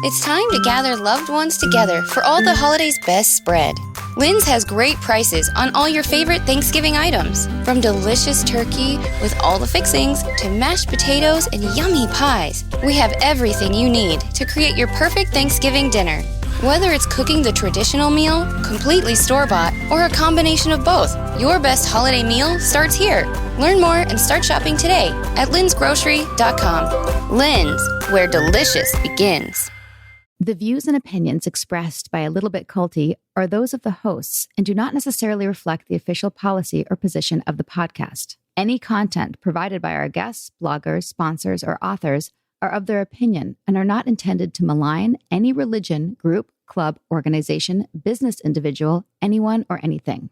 It's time to gather loved ones together for all the holidays' best spread. Lynn's has great prices on all your favorite Thanksgiving items, from delicious turkey with all the fixings to mashed potatoes and yummy pies. We have everything you need to create your perfect Thanksgiving dinner. Whether it's cooking the traditional meal, completely store-bought, or a combination of both, your best holiday meal starts here. Learn more and start shopping today at linsgrocery.com. Lynn's, where delicious begins. The views and opinions expressed by A Little Bit Culty are those of the hosts and do not necessarily reflect the official policy or position of the podcast. Any content provided by our guests, bloggers, sponsors, or authors are of their opinion and are not intended to malign any religion, group, club, organization, business individual, anyone, or anything.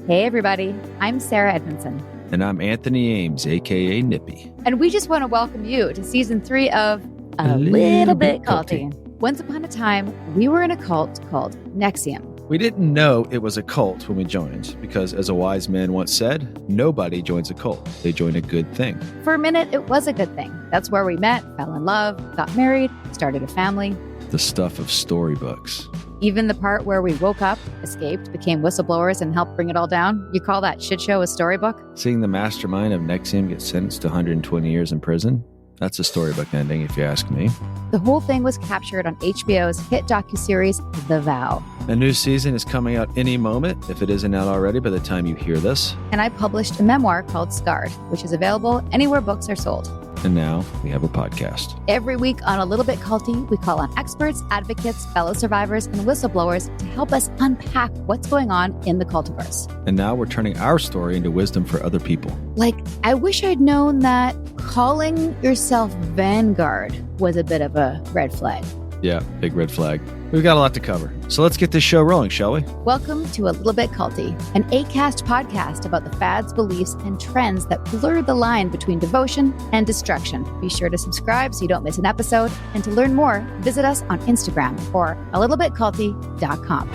Hey everybody, I'm Sarah Edmondson. And I'm Anthony Ames, aka Nippy. And we just want to welcome you to season 3 of A Little Bit Culty. Once upon a time, we were in a cult called NXIVM. We didn't know it was a cult when we joined, because as a wise man once said, nobody joins a cult. They join a good thing. For a minute, it was a good thing. That's where we met, fell in love, got married, started a family. The stuff of storybooks. Even the part where we woke up, escaped, became whistleblowers, and helped bring it all down. You call that shit show a storybook? Seeing the mastermind of NXIVM get sentenced to 120 years in prison? That's a storybook ending, if you ask me. The whole thing was captured on HBO's hit docuseries, The Vow. A new season is coming out any moment, if it isn't out already by the time you hear this. And I published a memoir called Scarred, which is available anywhere books are sold. And now we have a podcast. Every week on A Little Bit Culty, we call on experts, advocates, fellow survivors, and whistleblowers to help us unpack what's going on in the cultiverse. And now we're turning our story into wisdom for other people. Like, I wish I'd known that calling yourself Vanguard was a bit of a red flag. Yeah, big red flag. We've got a lot to cover. So let's get this show rolling, shall we? Welcome to A Little Bit Culty, an Acast podcast about the fads, beliefs, and trends that blur the line between devotion and destruction. Be sure to subscribe so you don't miss an episode. And to learn more, visit us on Instagram or alittlebitculty.com.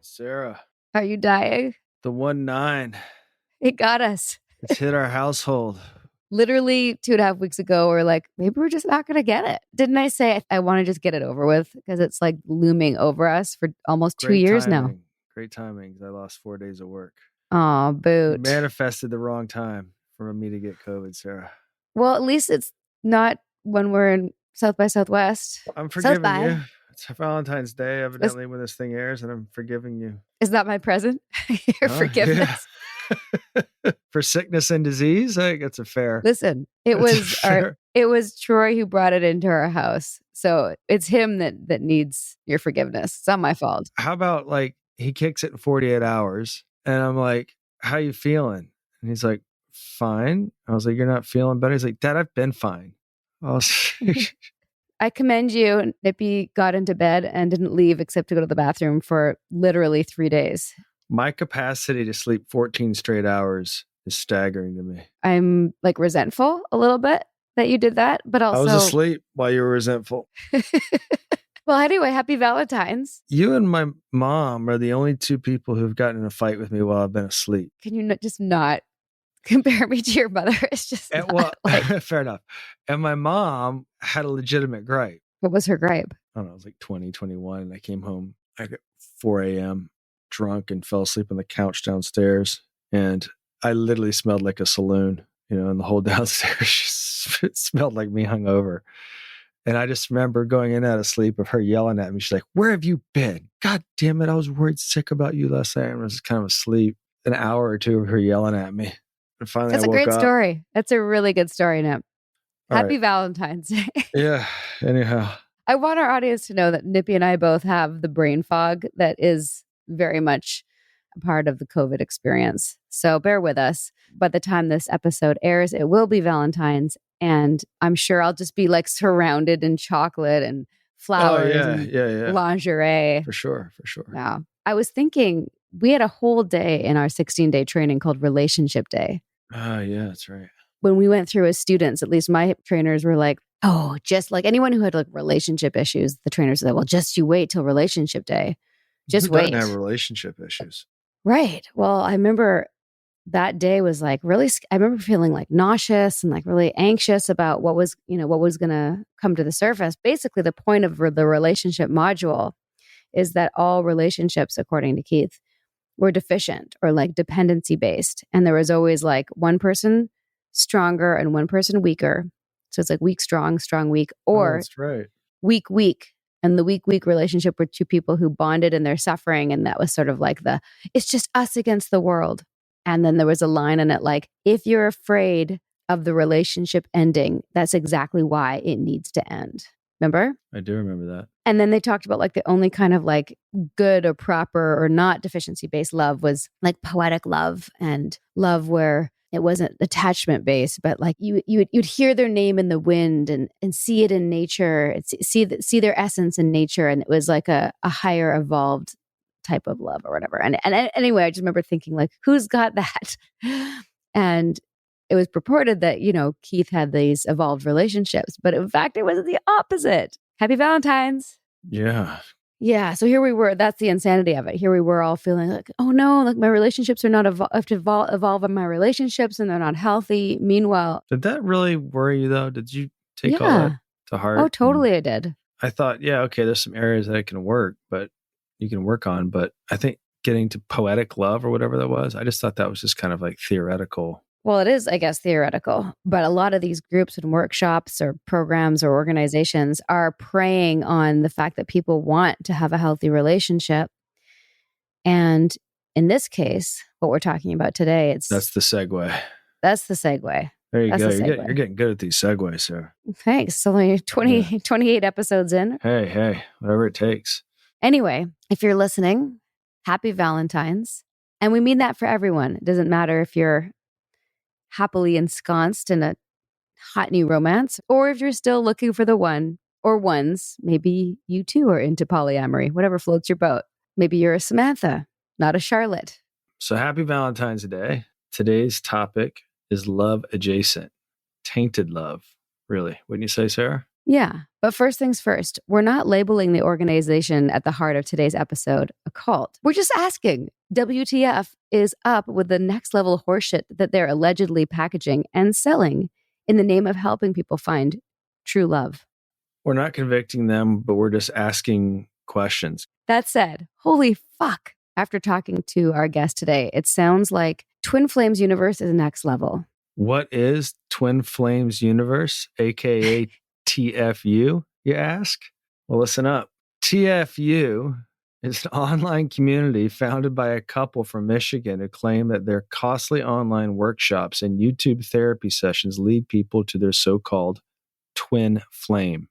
Sarah. Are you dying? The 1-9. It got us. It's hit our household. Literally 2.5 weeks ago, we're like, maybe we're just not going to get it. Didn't I say I want to just get it over with? Because it's like looming over us for almost 2 years now. Great timing. I lost 4 days of work. Oh, boot. Manifested the wrong time for me to get COVID, Sarah. Well, at least it's not when we're in South by Southwest. I'm forgiving you. It's Valentine's Day, evidently, when this thing airs, and I'm forgiving you. Is that my present? Your forgiveness? Yeah. For sickness and disease? I think that's a fair. Listen, it was Troy who brought it into our house. So it's him that needs your forgiveness. It's not my fault. How about, like, he kicks it in 48 hours, and I'm like, how you feeling? And he's like, fine. I was like, you're not feeling better? He's like, Dad, I've been fine. I commend you. Nippy got into bed and didn't leave except to go to the bathroom for literally 3 days. My capacity to sleep 14 straight hours is staggering to me. I'm like resentful a little bit that you did that, but also... I was asleep while you were resentful. Well, anyway, happy Valentine's. You and my mom are the only two people who've gotten in a fight with me while I've been asleep. Can you just not compare me to your mother? It's just fair enough. And my mom had a legitimate gripe. What was her gripe? I don't know, it was like 2021, and I came home at 4 a.m. drunk and fell asleep on the couch downstairs. And I literally smelled like a saloon, and the whole downstairs it smelled like me hungover. And I just remember going in out of sleep of her yelling at me. She's like, where have you been? God damn it. I was worried sick about you last night. I was kind of asleep. An hour or two of her yelling at me. And finally That's I woke a great up. Story. That's a really good story, Nip. Happy right. Valentine's Day. Yeah. Anyhow. I want our audience to know that Nippy and I both have the brain fog that is very much a part of the COVID experience. So bear with us. By the time this episode airs, it will be Valentine's. And I'm sure I'll just be like surrounded in chocolate and flowers and lingerie. For sure. Now, I was thinking we had a whole day in our 16-day training called Relationship Day. Oh, yeah, that's right. When we went through as students, at least my trainers were like, oh, just like anyone who had like relationship issues, the trainers said, well, just you wait till Relationship Day. Just Who wait. doesn't have relationship issues? Right. Well, I remember that day was like really, I remember feeling like nauseous and like really anxious about what was going to come to the surface. Basically, the point of the relationship module is that all relationships, according to Keith, were deficient or like dependency based. And there was always like one person stronger and one person weaker. So it's like weak, strong, weak, or that's right. weak, weak. And the weak relationship were two people who bonded in their suffering. And that was sort of like it's just us against the world. And then there was a line in it like, if you're afraid of the relationship ending, that's exactly why it needs to end. Remember? I do remember that. And then they talked about like the only kind of like good or proper or not deficiency based love was like poetic love and love where it wasn't attachment based, but like you'd hear their name in the wind and see it in nature, see their essence in nature. And it was like a higher evolved type of love or whatever. And anyway, I just remember thinking like, who's got that? And it was purported that, Keith had these evolved relationships, but in fact, it was the opposite. Happy Valentine's. Yeah. Yeah. So here we were. That's the insanity of it. Here we were all feeling like, oh no, like my relationships are not evolve in my relationships and they're not healthy. Meanwhile. Did that really worry you though? Did you take all that to heart? Oh, totally. I did. I thought, yeah, okay, there's some areas that I can work, but you can work on. But I think getting to poetic love or whatever that was, I just thought that was just kind of like theoretical. Well, it is, I guess, theoretical, but a lot of these groups and workshops or programs or organizations are preying on the fact that people want to have a healthy relationship. And in this case, what we're talking about today, that's the segue. That's the segue. There you go. You're getting good at these segues, sir. Thanks. So only 28 episodes in. Hey, whatever it takes. Anyway, if you're listening, happy Valentine's. And we mean that for everyone. It doesn't matter if you're happily ensconced in a hot new romance, or if you're still looking for the one or ones. Maybe you too are into polyamory, whatever floats your boat. Maybe you're a Samantha, not a Charlotte. So happy Valentine's Day. Today's topic is love adjacent, tainted love. Really, wouldn't you say, Sarah? Yeah. But first things first, we're not labeling the organization at the heart of today's episode a cult. We're just asking, WTF is up with the next level horseshit that they're allegedly packaging and selling in the name of helping people find true love? We're not convicting them, but we're just asking questions. That said, holy fuck. After talking to our guest today, it sounds like Twin Flames Universe is next level. What is Twin Flames Universe, aka TFU, you ask? Well, listen up. TFU is an online community founded by a couple from Michigan who claim that their costly online workshops and YouTube therapy sessions lead people to their so-called twin flame.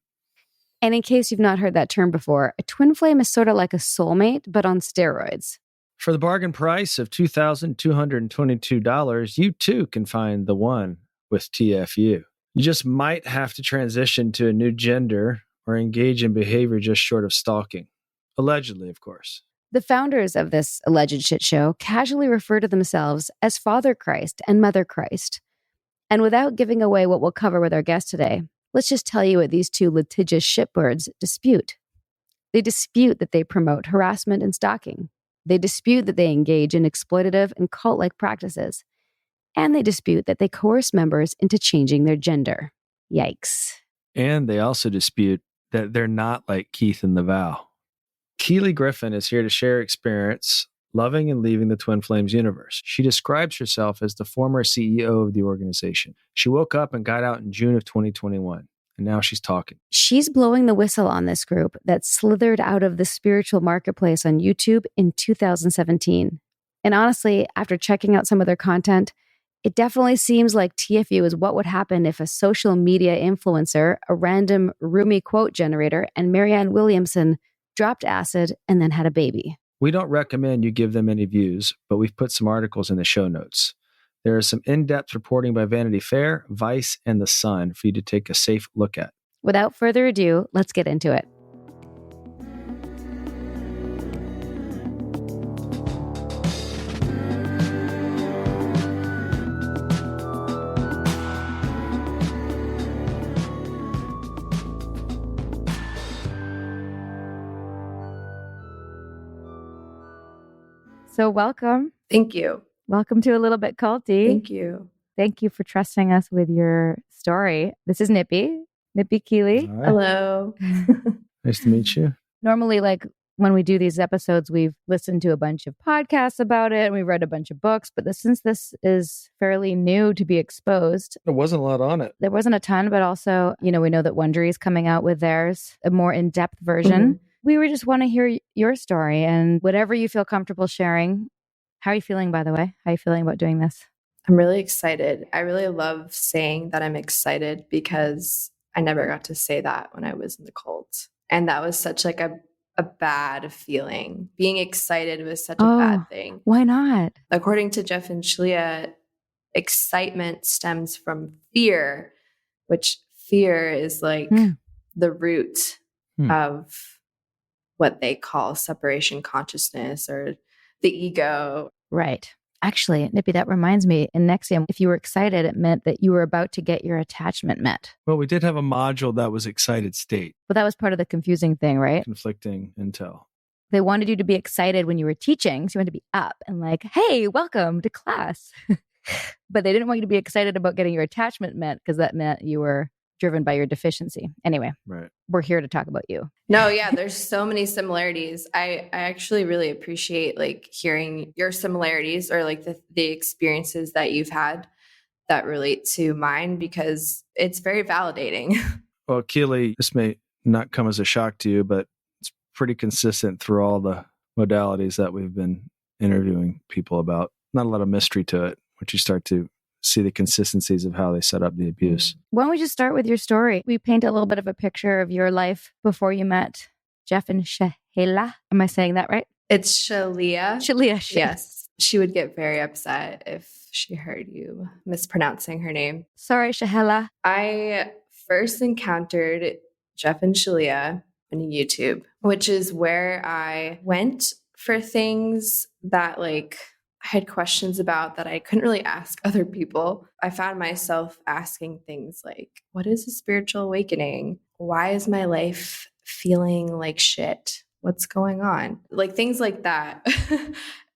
And in case you've not heard that term before, a twin flame is sort of like a soulmate, but on steroids. For the bargain price of $2,222, you too can find the one with TFU. You just might have to transition to a new gender or engage in behavior just short of stalking. Allegedly, of course. The founders of this alleged shit show casually refer to themselves as Father Christ and Mother Christ. And without giving away what we'll cover with our guest today, let's just tell you what these two litigious shitbirds dispute. They dispute that they promote harassment and stalking. They dispute that they engage in exploitative and cult-like practices. And they dispute that they coerce members into changing their gender. Yikes. And they also dispute that they're not like Keith and the Vow. Keely Griffin is here to share her experience loving and leaving the Twin Flames universe. She describes herself as the former CEO of the organization. She woke up and got out in June of 2021, and now she's talking. She's blowing the whistle on this group that slithered out of the spiritual marketplace on YouTube in 2017. And honestly, after checking out some of their content, it definitely seems like TFU is what would happen if a social media influencer, a random Rumi quote generator, and Marianne Williamson dropped acid and then had a baby. We don't recommend you give them any views, but we've put some articles in the show notes. There is some in-depth reporting by Vanity Fair, Vice, and The Sun for you to take a safe look at. Without further ado, let's get into it. So welcome. Thank you. Welcome to A Little Bit Culty. Thank you. Thank you for trusting us with your story. This is Nippy Keely. Hi. Hello. Nice to meet you. Normally, like when we do these episodes, we've listened to a bunch of podcasts about it and we've read a bunch of books. But since this is fairly new to be exposed, There wasn't a lot on it. there wasn't a ton, but also, we know that Wondery is coming out with theirs, a more in-depth version. We would just want to hear your story and whatever you feel comfortable sharing. How are you feeling, by the way? How are you feeling about doing this? I'm really excited. I really love saying that I'm excited because I never got to say that when I was in the cult. And that was such like a bad feeling. Being excited was such a bad thing. Why not? According to Jeff and Shalia, excitement stems from fear, which fear is like the root of what they call separation consciousness or the ego. Right. Actually, Nippy, that reminds me, in Nexium, if you were excited, it meant that you were about to get your attachment met. Well, we did have a module that was excited state. But that was part of the confusing thing, right? Conflicting intel. They wanted you to be excited when you were teaching. So you wanted to be up and like, hey, welcome to class. But they didn't want you to be excited about getting your attachment met because that meant you were driven by your deficiency. Anyway, right. We're here to talk about you. No, yeah, there's so many similarities. I actually really appreciate like hearing your similarities or like the experiences that you've had that relate to mine because it's very validating. Well, Keely, this may not come as a shock to you, but it's pretty consistent through all the modalities that we've been interviewing people about. Not a lot of mystery to it once you start to see the consistencies of how they set up the abuse. Why don't we just start with your story? We paint a little bit of a picture of your life before you met Jeff and Shalia. Am I saying that right? It's Shalia. Shalia. Yes. She would get very upset if she heard you mispronouncing her name. Sorry, Shalia. I first encountered Jeff and Shalia on YouTube, which is where I went for things that like I had questions about that I couldn't really ask other people. I found myself asking things like, what is a spiritual awakening? Why is my life feeling like shit? What's going on? Like things like that.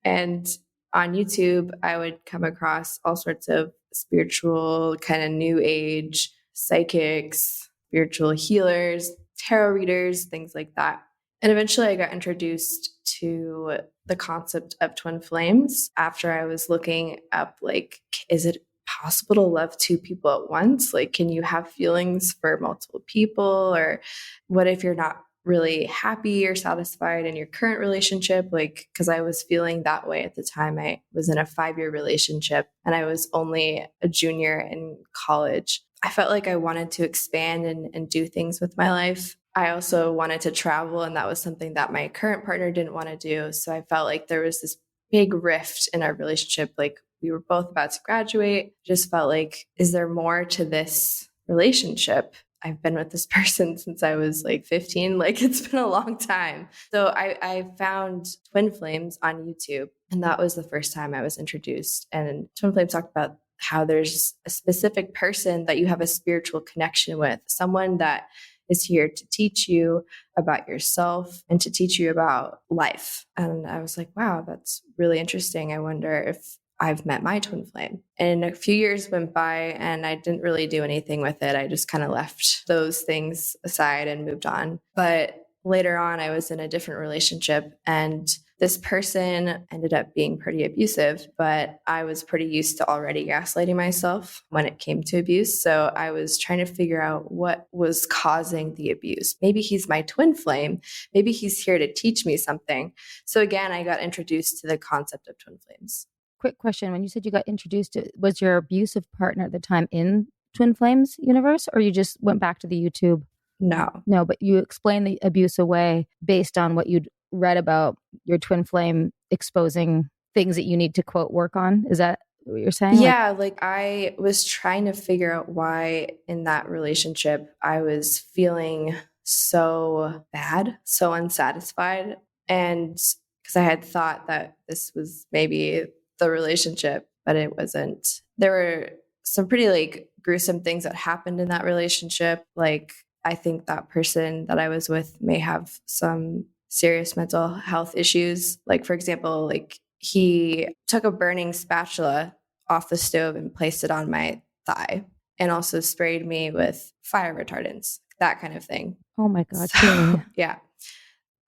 And on YouTube, I would come across all sorts of spiritual, kind of new age, psychics, spiritual healers, tarot readers, things like that. And eventually I got introduced to the concept of twin flames after I was looking up, like, is it possible to love two people at once? Like, can you have feelings for multiple people? Or what if you're not really happy or satisfied in your current relationship? Like, because I was feeling that way at the time. I was in a 5-year relationship and I was only a junior in college. I felt like I wanted to expand and do things with my life. I also wanted to travel, and that was something that my current partner didn't want to do. So I felt like there was this big rift in our relationship. Like we were both about to graduate. Just felt like, is there more to this relationship? I've been with this person since I was like 15. Like it's been a long time. So I found Twin Flames on YouTube, and that was the first time I was introduced. And Twin Flames talked about how there's a specific person that you have a spiritual connection with, someone that is here to teach you about yourself and to teach you about life. And I was like, wow, that's really interesting. I wonder if I've met my twin flame. And a few years went by and I didn't really do anything with it. I just kind of left those things aside and moved on. But later on, I was in a different relationship and this person ended up being pretty abusive, but I was pretty used to already gaslighting myself when it came to abuse. So I was trying to figure out what was causing the abuse. Maybe he's my twin flame. Maybe he's here to teach me something. So again, I got introduced to the concept of twin flames. Quick question. When you said you got introduced to, was your abusive partner at the time in Twin Flames universe, or you just went back to the YouTube? No, but you explained the abuse away based on what you'd read about your twin flame exposing things that you need to, quote, work on. Is that what you're saying? Yeah, like I was trying to figure out why in that relationship I was feeling so bad, so unsatisfied. And because I had thought that this was maybe the relationship, but it wasn't. There were some pretty like gruesome things that happened in that relationship. Like I think that person that I was with may have some serious mental health issues. Like, for example, like he took a burning spatula off the stove and placed it on my thigh, and also sprayed me with fire retardants, that kind of thing. Oh my God, So, Keely. yeah.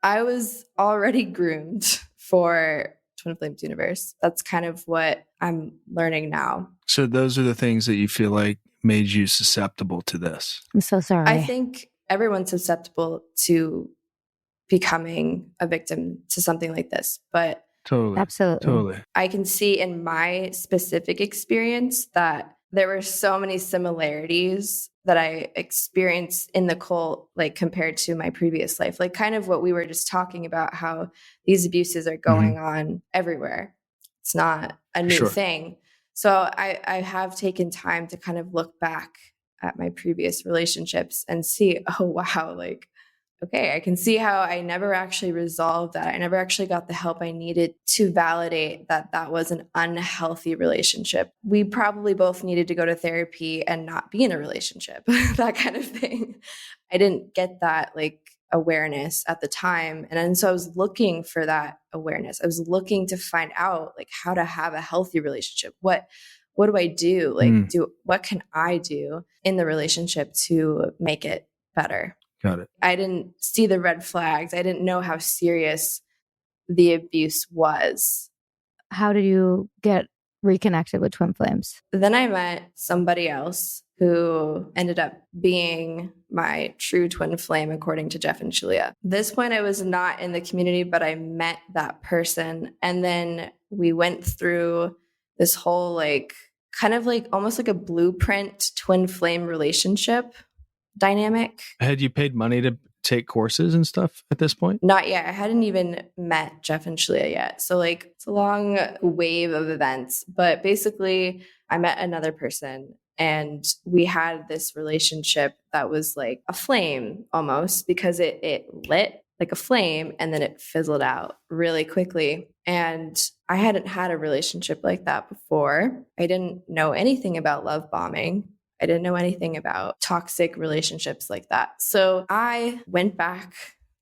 I was already groomed for Twin Flames universe. That's kind of what I'm learning now. So those are the things that you feel like made you susceptible to this. I'm so sorry. I think everyone's susceptible to becoming a victim to something like this, but Totally. Absolutely. Totally. I can see in my specific experience that there were so many similarities that I experienced in the cult, like compared to my previous life, like kind of what we were just talking about, how these abuses are going on everywhere. It's not a new thing. So I have taken time to kind of look back at my previous relationships and see, oh, wow, like, okay, I can see how I never actually resolved that. I never actually got the help I needed to validate that that was an unhealthy relationship. We probably both needed to go to therapy and not be in a relationship, that kind of thing. I didn't get that like awareness at the time. And so I was looking for that awareness. I was looking to find out like how to have a healthy relationship. What do I do? Like, what can I do in the relationship to make it better? Got it. I didn't see the red flags. I didn't know how serious the abuse was. How did you get reconnected with Twin Flames? Then I met somebody else who ended up being my true twin flame, according to Jeff and Julia. At this point, I was not in the community, but I met that person. And then we went through this whole like, kind of like almost like a blueprint twin flame relationship dynamic. Had you paid money to take courses and stuff at this point? Not yet. I hadn't even met Jeff and Shalia yet. So like it's a long wave of events. But basically I met another person and we had this relationship that was like a flame almost, because it lit like a flame and then it fizzled out really quickly. And I hadn't had a relationship like that before. I didn't know anything about love bombing. I didn't know anything about toxic relationships like that. So I went back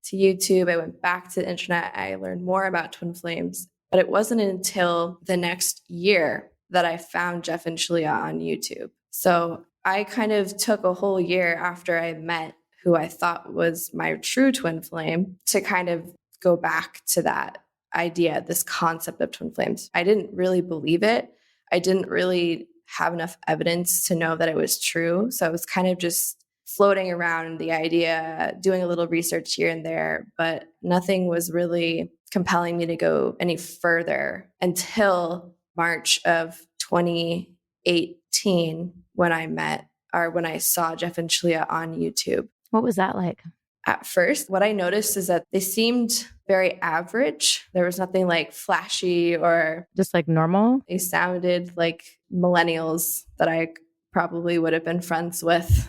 to YouTube. I went back to the internet. I learned more about twin flames, but it wasn't until the next year that I found Jeff and Shalia on YouTube. So I kind of took a whole year after I met who I thought was my true twin flame to kind of go back to that idea, this concept of twin flames. I didn't really believe it. I didn't really have enough evidence to know that it was true. So I was kind of just floating around the idea, doing a little research here and there, but nothing was really compelling me to go any further until March of 2018 when I saw Jeff and Shalia on YouTube. What was that like? At first, what I noticed is that they seemed very average. There was nothing like flashy or just like normal. They sounded like millennials that I probably would have been friends with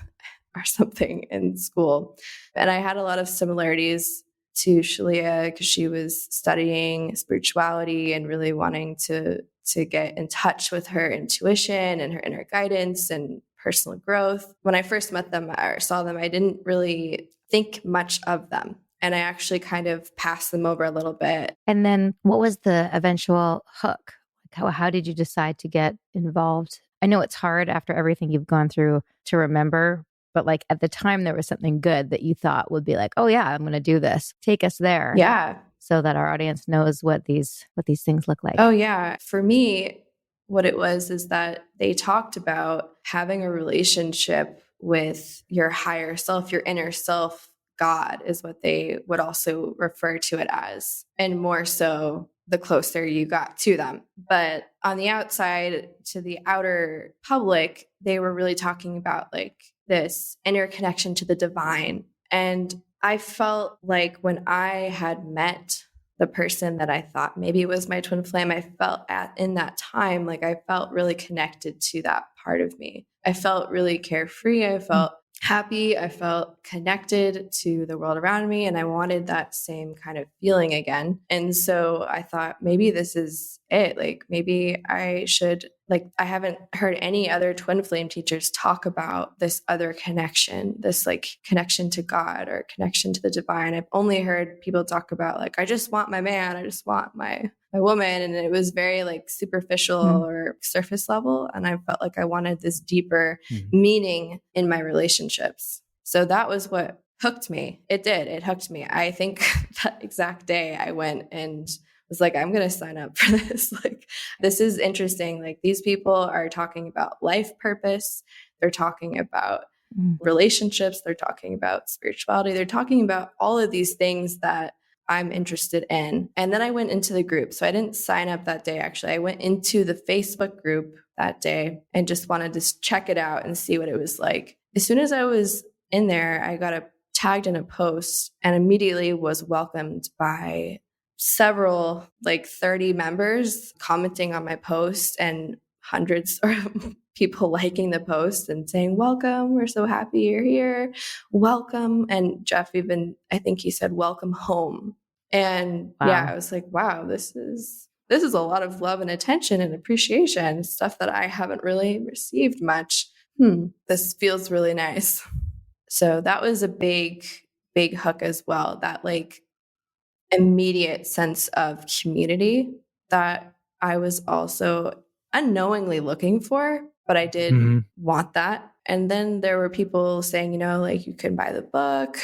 or something in school. And I had a lot of similarities to Shalia because she was studying spirituality and really wanting to get in touch with her intuition and her inner guidance and personal growth. When I first met them or saw them, I didn't really think much of them. And I actually kind of passed them over a little bit. And then what was the eventual hook? How did you decide to get involved? I know it's hard after everything you've gone through to remember, but like at the time there was something good that you thought would be like, oh yeah, I'm going to do this. Take us there. Yeah. So that our audience knows what these things look like. Oh yeah. For me, what it was is that they talked about having a relationship with your higher self, your inner self. God is what they would also refer to it as, and more so the closer you got to them. But on the outside, to the outer public, they were really talking about like this inner connection to the divine. And I felt like when I had met the person that I thought maybe was my twin flame, I felt in that time, like I felt really connected to that part of me. I felt really carefree. I felt happy. I felt connected to the world around me, and I wanted that same kind of feeling again. And so I thought maybe this is it. Like maybe I should, like, I haven't heard any other twin flame teachers talk about this other connection, this like connection to God or connection to the divine. I've only heard people talk about like, I just want my man. I just want my my woman, and it was very like superficial or surface level. And I felt like I wanted this deeper meaning in my relationships. So that was what hooked me. It did. It hooked me. I think that exact day I went and was like, I'm going to sign up for this. Like, this is interesting. Like, these people are talking about life purpose. They're talking about relationships. They're talking about spirituality. They're talking about all of these things that I'm interested in. And then I went into the group. So I didn't sign up that day, actually. I went into the Facebook group that day and just wanted to check it out and see what it was like. As soon as I was in there, I got tagged in a post and immediately was welcomed by several, like 30 members commenting on my post and hundreds of people liking the post and saying, welcome, we're so happy you're here, welcome. And Jeff even, I think he said, welcome home. And yeah, I was like, wow, this is a lot of love and attention and appreciation, stuff that I haven't really received much. This feels really nice. So that was a big hook as well, that like immediate sense of community that I was also unknowingly looking for, but I did want that. And then there were people saying, you know, like, you can buy the book.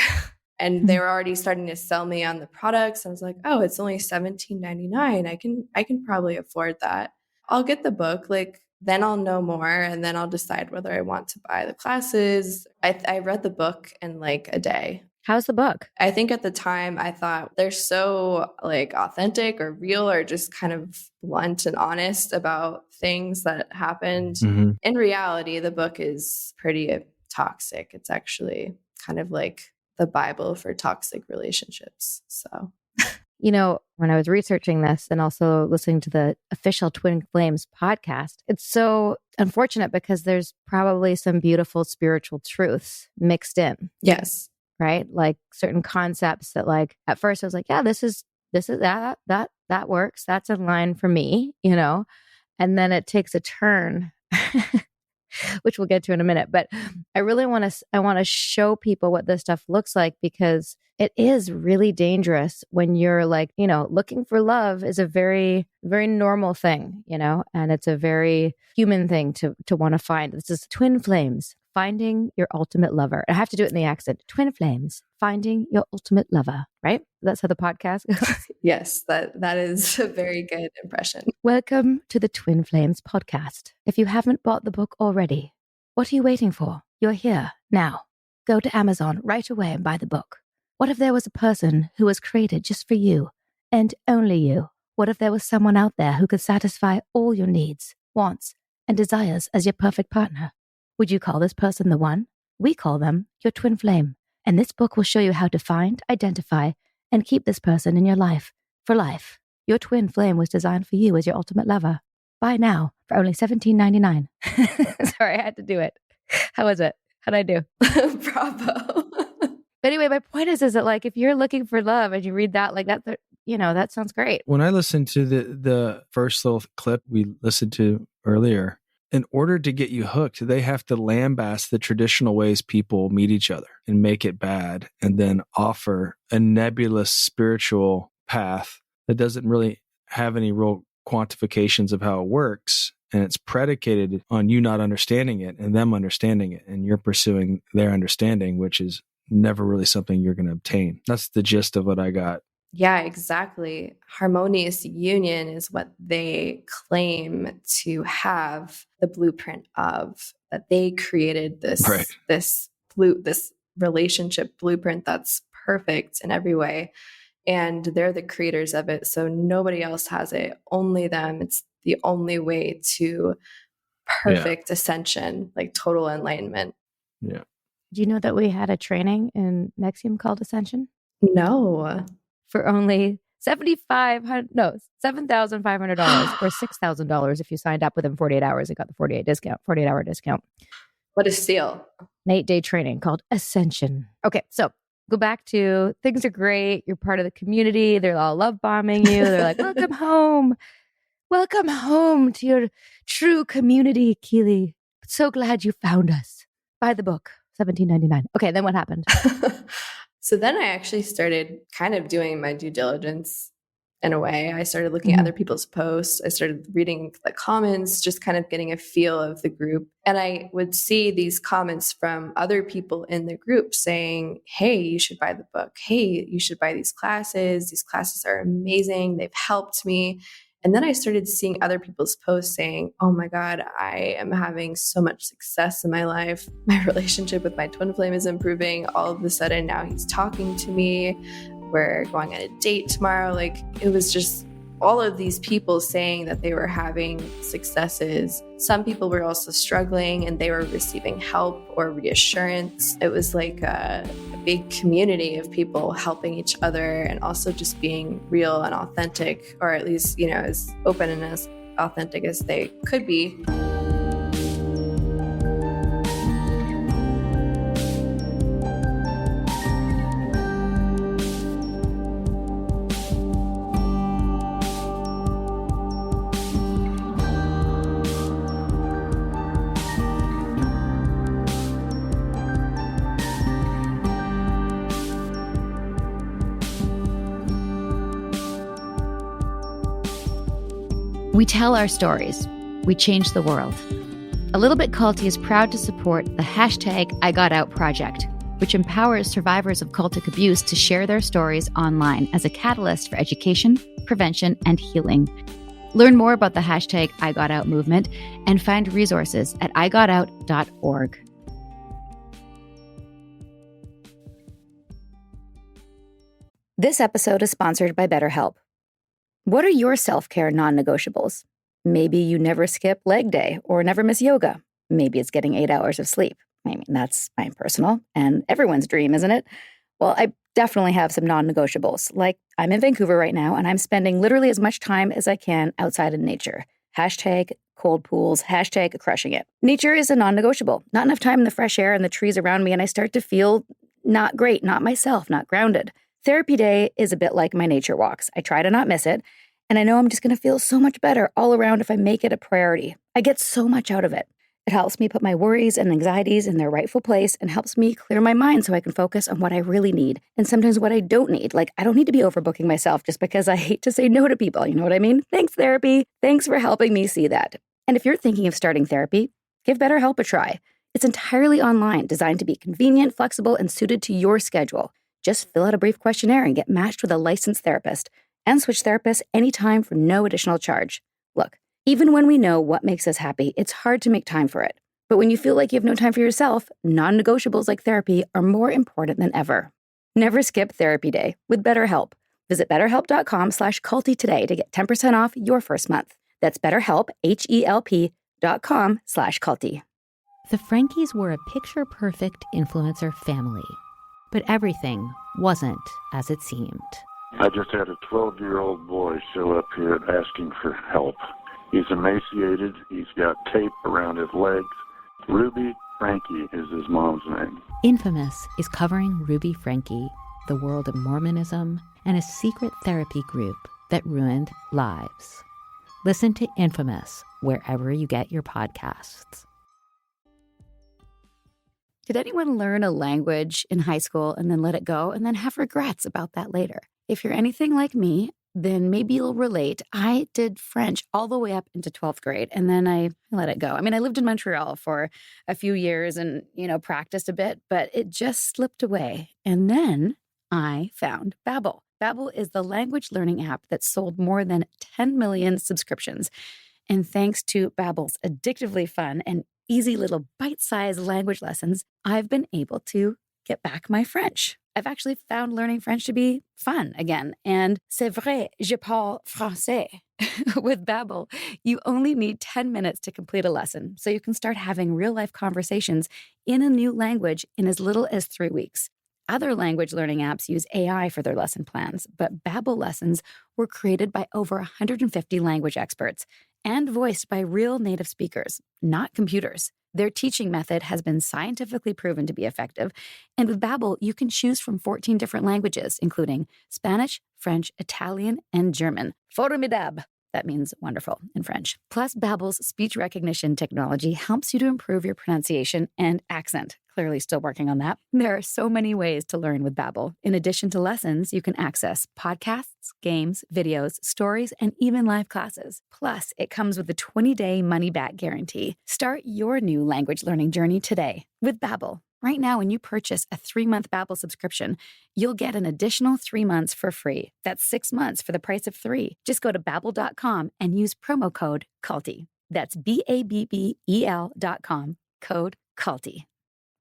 And they were already starting to sell me on the products. I was like, oh, it's only $17.99. I can probably afford that. I'll get the book. Like, then I'll know more, and then I'll decide whether I want to buy the classes. I read the book in like a day. How's the book? I think at the time I thought they're so like authentic or real or just kind of blunt and honest about things that happened. In reality, the book is pretty toxic. It's actually kind of like the Bible for toxic relationships. So, you know, when I was researching this and also listening to the official Twin Flames podcast, it's so unfortunate because there's probably some beautiful spiritual truths mixed in. Yes. Right? Like certain concepts that like, at first I was like, yeah, this is that works. That's in line for me, you know? And then it takes a turn, which we'll get to in a minute. But I really want to show people what this stuff looks like, because it is really dangerous when you're like, you know, looking for love is a very, very normal thing, you know, and it's a very human thing to want to find. This is Twin Flames, finding your ultimate lover. I have to do it in the accent. Twin Flames, finding your ultimate lover, right? That's how the podcast goes. Yes, that is a very good impression. Welcome to the Twin Flames podcast. If you haven't bought the book already, what are you waiting for? You're here now. Go to Amazon right away and buy the book. What if there was a person who was created just for you and only you? What if there was someone out there who could satisfy all your needs, wants, and desires as your perfect partner? Would you call this person the one? We call them your twin flame. And this book will show you how to find, identify, and keep this person in your life for life. Your twin flame was designed for you as your ultimate lover. Buy now for only $17.99. Sorry, I had to do it. How was it? How'd I do? Bravo. But anyway, my point is that like, if you're looking for love and you read that, like that, you know, that sounds great. When I listened to the first little clip we listened to earlier, in order to get you hooked, they have to lambast the traditional ways people meet each other and make it bad, and then offer a nebulous spiritual path that doesn't really have any real quantifications of how it works. And it's predicated on you not understanding it and them understanding it, and you're pursuing their understanding, which is never really something you're going to obtain. That's the gist of what I got. Yeah, exactly. Harmonious union is what they claim to have the blueprint of, that they created this, right. this relationship blueprint that's perfect in every way. And they're the creators of it. So nobody else has it, only them. It's the only way to perfect ascension, like total enlightenment. Yeah. Do you know that we had a training in Nexium called Ascension? No. For only $7,500 or $6,000 if you signed up within 48 hours. It got the 48-hour discount. What a steal. An 8-day training called Ascension. Okay, so go back to things are great. You're part of the community. They're all love bombing you. They're like, welcome home. Welcome home to your true community, Keely. So glad you found us. Buy the book. $17.99. Okay, then what happened? So then I actually started kind of doing my due diligence in a way. I started looking at other people's posts. I started reading the comments, just kind of getting a feel of the group. And I would see these comments from other people in the group saying, hey, you should buy the book. Hey, you should buy these classes. These classes are amazing. They've helped me. And then I started seeing other people's posts saying, oh my God, I am having so much success in my life. My relationship with my twin flame is improving. All of a sudden, now he's talking to me. We're going on a date tomorrow. Like, it was just all of these people saying that they were having successes. Some people were also struggling and they were receiving help or reassurance. It was like a big community of people helping each other and also just being real and authentic, or at least, as open and as authentic as they could be. We tell our stories. We change the world. A Little Bit Culty is proud to support the #IGotOut project, which empowers survivors of cultic abuse to share their stories online as a catalyst for education, prevention, and healing. Learn more about the #IGotOut movement and find resources at igotout.org. This episode is sponsored by BetterHelp. What are your self-care non-negotiables? Maybe you never skip leg day or never miss yoga. Maybe it's getting 8 hours of sleep. I mean, that's my personal and everyone's dream, isn't it? Well, I definitely have some non-negotiables. Like, I'm in Vancouver right now and I'm spending literally as much time as I can outside in nature. #cold pools, #crushing it. Nature is a non-negotiable. Not enough time in the fresh air and the trees around me, and I start to feel not great, not myself, not grounded. Therapy day is a bit like my nature walks. I try to not miss it, and I know I'm just going to feel so much better all around if I make it a priority. I get so much out of it. It helps me put my worries and anxieties in their rightful place and helps me clear my mind so I can focus on what I really need and sometimes what I don't need. Like, I don't need to be overbooking myself just because I hate to say no to people. You know what I mean? Thanks, therapy. Thanks for helping me see that. And if you're thinking of starting therapy, give BetterHelp a try. It's entirely online, designed to be convenient, flexible, and suited to your schedule. Just fill out a brief questionnaire and get matched with a licensed therapist and switch therapists anytime for no additional charge. Look, even when we know what makes us happy, it's hard to make time for it. But when you feel like you have no time for yourself, non-negotiables like therapy are more important than ever. Never skip therapy day with BetterHelp. Visit betterhelp.com/culty today to get 10% off your first month. That's BetterHelp, HELP.com/culty. The Frankies were a picture-perfect influencer family. But everything wasn't as it seemed. I just had a 12-year-old boy show up here asking for help. He's emaciated. He's got tape around his legs. Ruby Frankie is his mom's name. Infamous is covering Ruby Frankie, the world of Mormonism, and a secret therapy group that ruined lives. Listen to Infamous wherever you get your podcasts. Did anyone learn a language in high school and then let it go and then have regrets about that later? If you're anything like me, then maybe you'll relate. I did French all the way up into 12th grade, and then I let it go. I mean, I lived in Montreal for a few years and, practiced a bit, but it just slipped away. And then I found Babbel. Babbel is the language learning app that sold more than 10 million subscriptions. And thanks to Babbel's addictively fun and easy little bite-sized language lessons, I've been able to get back my French. I've actually found learning French to be fun again. And c'est vrai, je parle français. With Babbel, you only need 10 minutes to complete a lesson, so you can start having real-life conversations in a new language in as little as 3 weeks. Other language learning apps use AI for their lesson plans, but Babbel lessons were created by over 150 language experts and voiced by real native speakers, not computers. Their teaching method has been scientifically proven to be effective, and with Babbel, you can choose from 14 different languages, including Spanish, French, Italian, and German. Formidable! That means wonderful in French. Plus, Babbel's speech recognition technology helps you to improve your pronunciation and accent. Clearly still working on that. There are so many ways to learn with Babbel. In addition to lessons, you can access podcasts, games, videos, stories, and even live classes. Plus, it comes with a 20-day money-back guarantee. Start your new language learning journey today with Babbel. Right now, when you purchase a 3-month Babbel subscription, you'll get an additional 3 months for free. That's 6 months for the price of 3. Just go to Babbel.com and use promo code CULTY. That's BABBEL.com, code CULTY.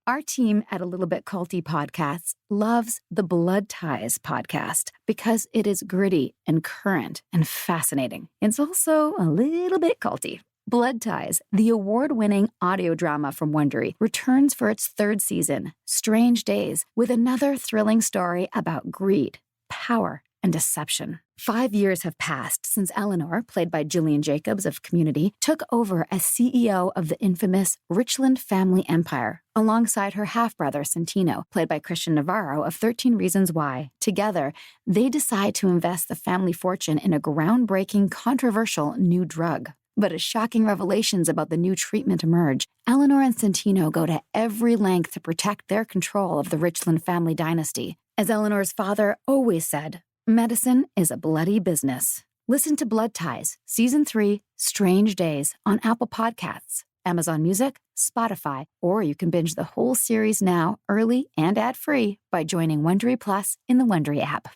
Our team at A Little Bit Culty Podcasts loves the Blood Ties podcast because it is gritty and current and fascinating. It's also a little bit culty. Blood Ties, the award-winning audio drama from Wondery, returns for its 3rd season, Strange Days, with another thrilling story about greed, power, and deception. 5 years have passed since Eleanor, played by Jillian Jacobs of Community, took over as CEO of the infamous Richland family empire, alongside her half-brother Santino, played by Christian Navarro of 13 Reasons Why. Together, they decide to invest the family fortune in a groundbreaking, controversial new drug. But as shocking revelations about the new treatment emerge, Eleanor and Santino go to every length to protect their control of the Richland family dynasty. As Eleanor's father always said, medicine is a bloody business. Listen to Blood Ties, Season 3, Strange Days, on Apple Podcasts, Amazon Music, Spotify, or you can binge the whole series now, early and ad-free, by joining Wondery Plus in the Wondery app.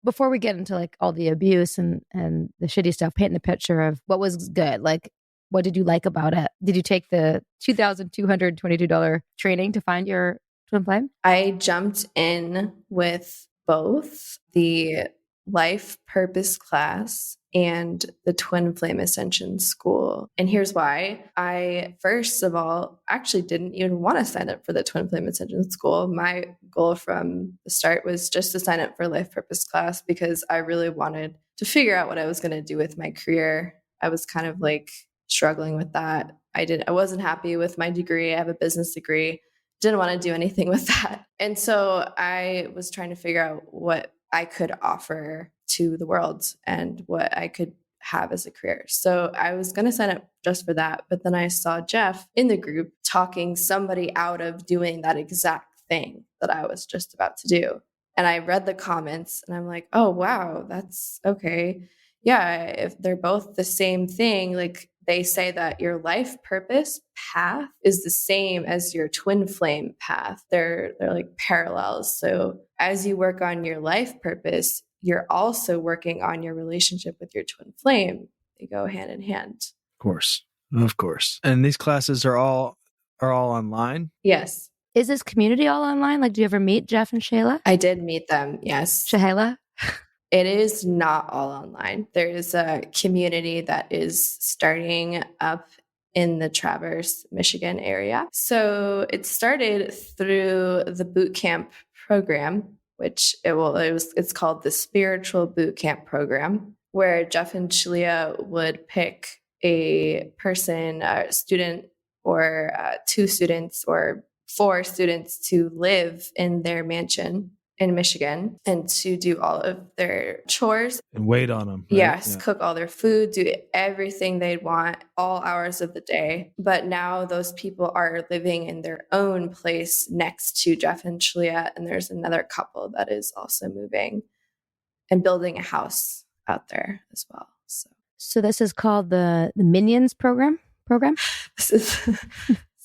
Before we get into like all the abuse and the shitty stuff, painting the picture of what was good, like what did you like about it? Did you take the $2,222 training to find your twin flame? I jumped in with both the life purpose class and the twin flame ascension school. And here's why. I, first of all, actually didn't even want to sign up for the twin flame ascension school. My goal from the start was just to sign up for life purpose class because I really wanted to figure out what I was going to do with my career. I was kind of like struggling with that. I wasn't happy with my degree. I have a business degree. Didn't want to do anything with that. And so I was trying to figure out what I could offer to the world and what I could have as a career. So I was going to sign up just for that. But then I saw Jeff in the group talking somebody out of doing that exact thing that I was just about to do. And I read the comments and I'm like, oh, wow, that's okay. Yeah, if they're both the same thing, like they say that your life purpose path is the same as your twin flame path. They're like parallels. So as you work on your life purpose, you're also working on your relationship with your twin flame. They go hand in hand. Of course. And these classes are all online? Yes. Is this community all online? Like, do you ever meet Jeff and Shayla? I did meet them. Yes. Shayla? It is not all online. There is a community that is starting up in the Traverse, Michigan area. So it started through the boot camp program, which it's called the Spiritual Boot Camp Program, where Jeff and Shalia would pick a person, a student, or 2 students or 4 students to live in their mansion in Michigan and to do all of their chores. And wait on them. Right? Yes, yeah. Cook all their food, do everything they'd want all hours of the day. But now those people are living in their own place next to Jeff and Shalia. And there's another couple that is also moving and building a house out there as well. So this is called the Minions program? This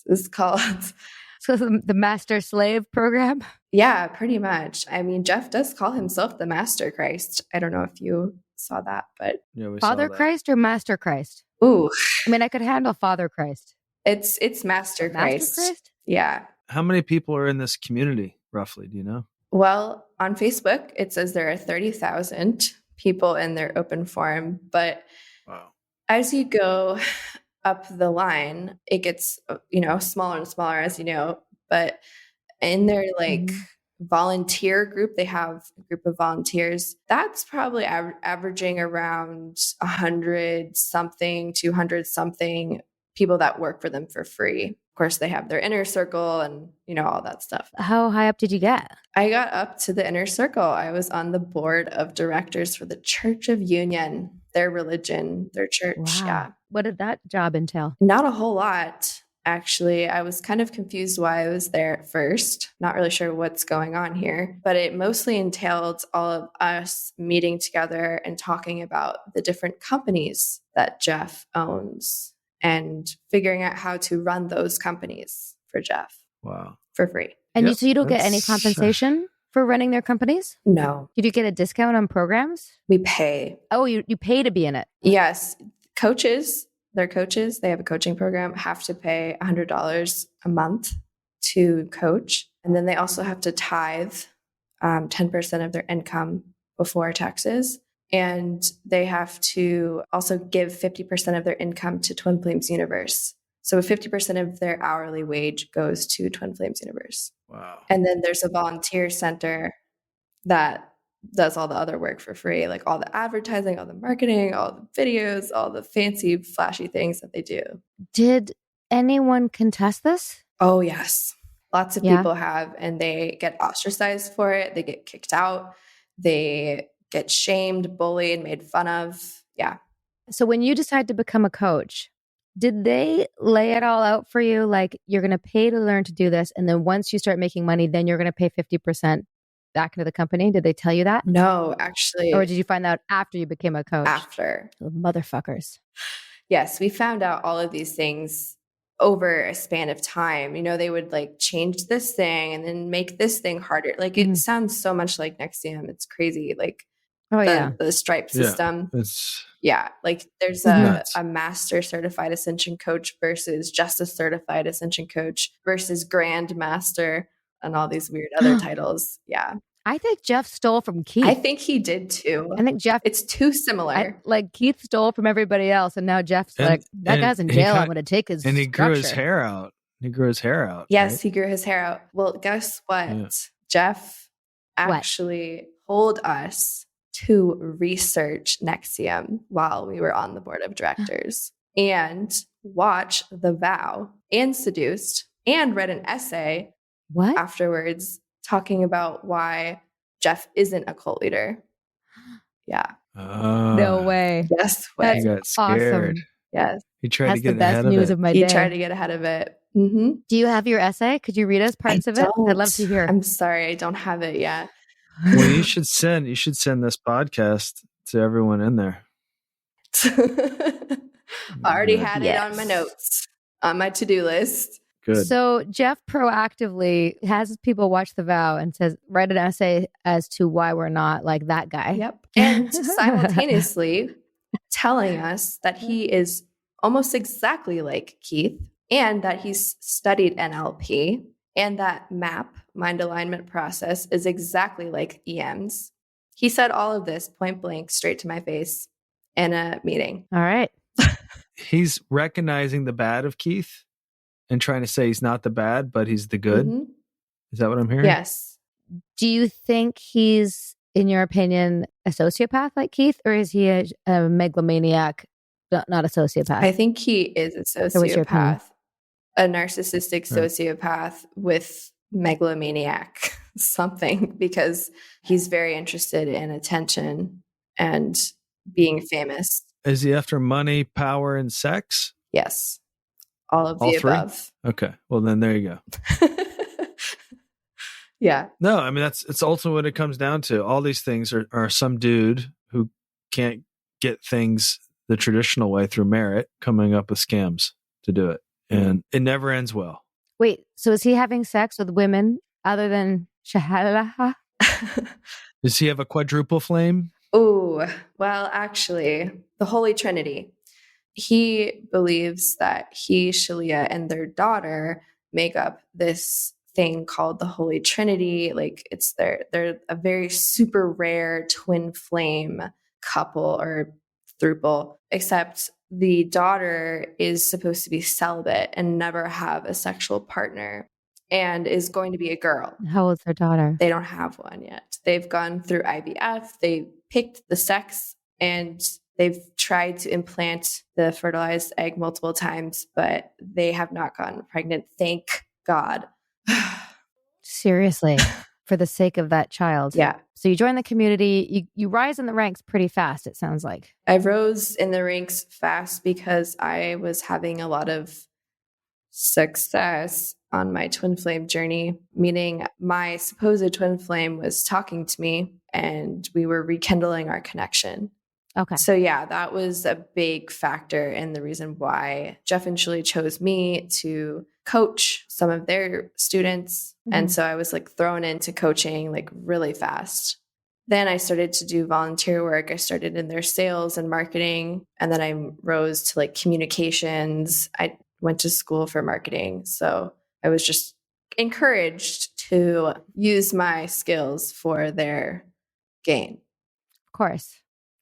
is called... So the Master Slave program? Yeah, pretty much. I mean, Jeff does call himself the Master Christ. I don't know if you saw that, but... Yeah, Father Christ or Master Christ? Ooh. I mean, I could handle Father Christ. It's Master Christ. Master Christ? Yeah. How many people are in this community, roughly? Do you know? Well, on Facebook, it says there are 30,000 people in their open forum. But wow. As you go up the line, it gets, smaller and smaller, as you know. But in their volunteer group, they have a group of volunteers. That's probably averaging around 100 something, 200 something people that work for them for free. Of course, they have their inner circle and, all that stuff. How high up did you get? I got up to the inner circle. I was on the board of directors for the Church of Union, their religion, their church. Wow. Yeah. What did that job entail? Not a whole lot, actually. I was kind of confused why I was there at first. Not really sure what's going on here, but it mostly entailed all of us meeting together and talking about the different companies that Jeff owns and figuring out how to run those companies for Jeff. Wow. For free. And so you don't get any compensation for running their companies? No. Did you get a discount on programs? We pay. Oh, you pay to be in it? Yes. Coaches, they're coaches. They have a coaching program, have to pay $100 a month to coach. And then they also have to tithe 10% of their income before taxes. And they have to also give 50% of their income to Twin Flames Universe. So 50% of their hourly wage goes to Twin Flames Universe. Wow. And then there's a volunteer center that does all the other work for free, like all the advertising, all the marketing, all the videos, all the fancy, flashy things that they do. Did anyone contest this? Oh, yes. Lots of people have, and they get ostracized for it. They get kicked out. They get shamed, bullied, made fun of. Yeah. So when you decide to become a coach, did they lay it all out for you? Like, you're going to pay to learn to do this. And then once you start making money, then you're going to pay 50% back into the company. Did they tell you that? No, actually. Or did you find out after you became a coach? After. Motherfuckers. Yes, we found out all of these things over a span of time. They would like change this thing and then make this thing harder. Like it sounds so much like NXIVM. It's crazy. Like the stripe system. Like there's a master certified ascension coach versus just a certified ascension coach versus grand master and all these weird other titles. Yeah. I think Jeff stole from Keith. I think he did too. I think Jeff, it's too similar. Like Keith stole from everybody else. And now Jeff's that guy's in jail. I'm going to take his And he structure. grew his hair out. Yes, right? he grew his hair out. Well, guess what? Yeah. Jeff actually told us to research NXIVM while we were on the board of directors and watch The Vow and Seduced and read an essay afterwards talking about why Jeff isn't a cult leader. Yeah. No way. Yes way. He got scared. Awesome. Yes. He tried That's to get the best ahead news of of my He day. tried to get ahead of it. Mm-hmm. Do you have your essay? Could you read us parts of it? I'd love to hear. I'm sorry, I don't have it yet. Well, you should send this podcast to everyone in there. I already had it on my notes, on my to-do list. Good. So Jeff proactively has people watch The Vow and says, write an essay as to why we're not like that guy. Yep. And simultaneously telling us that he is almost exactly like Keith and that he's studied NLP and that MAP, mind alignment process, is exactly like EMs. He said all of this point blank straight to my face in a meeting. All right. He's recognizing the bad of Keith and trying to say he's not the bad, but he's the good. Mm-hmm. Is that what I'm hearing? Yes. Do you think he's, in your opinion, a sociopath like Keith, or is he a megalomaniac, not a sociopath? I think he is a sociopath, a narcissistic sociopath with megalomaniac something, because he's very interested in attention and being famous. Is he after money, power, and sex? Yes. All of the above. Okay. Well, then there you go. Yeah. No, I mean, it's ultimately what it comes down to. All these things are some dude who can't get things the traditional way through merit, coming up with scams to do it. And it never ends well. Wait, so is he having sex with women other than Shahalaha? Does he have a quadruple flame? Oh, well, actually, the Holy Trinity. He believes that he, Shalia, and their daughter make up this thing called the Holy Trinity. Like they're a very super rare twin flame couple or throuple, except the daughter is supposed to be celibate and never have a sexual partner and is going to be a girl. How old's their daughter? They don't have one yet. They've gone through IVF. They picked the sex and They've tried to implant the fertilized egg multiple times, but they have not gotten pregnant. Thank God. Seriously, for the sake of that child. Yeah. So you join the community, you rise in the ranks pretty fast, it sounds like. I rose in the ranks fast because I was having a lot of success on my twin flame journey, meaning my supposed twin flame was talking to me and we were rekindling our connection. Okay. So yeah, that was a big factor in the reason why Jeff and Julie chose me to coach some of their students. And so I was like thrown into coaching like really fast. Then I started to do volunteer work. I started in their sales and marketing, and then I rose to like communications. I went to school for marketing. So I was just encouraged to use my skills for their gain.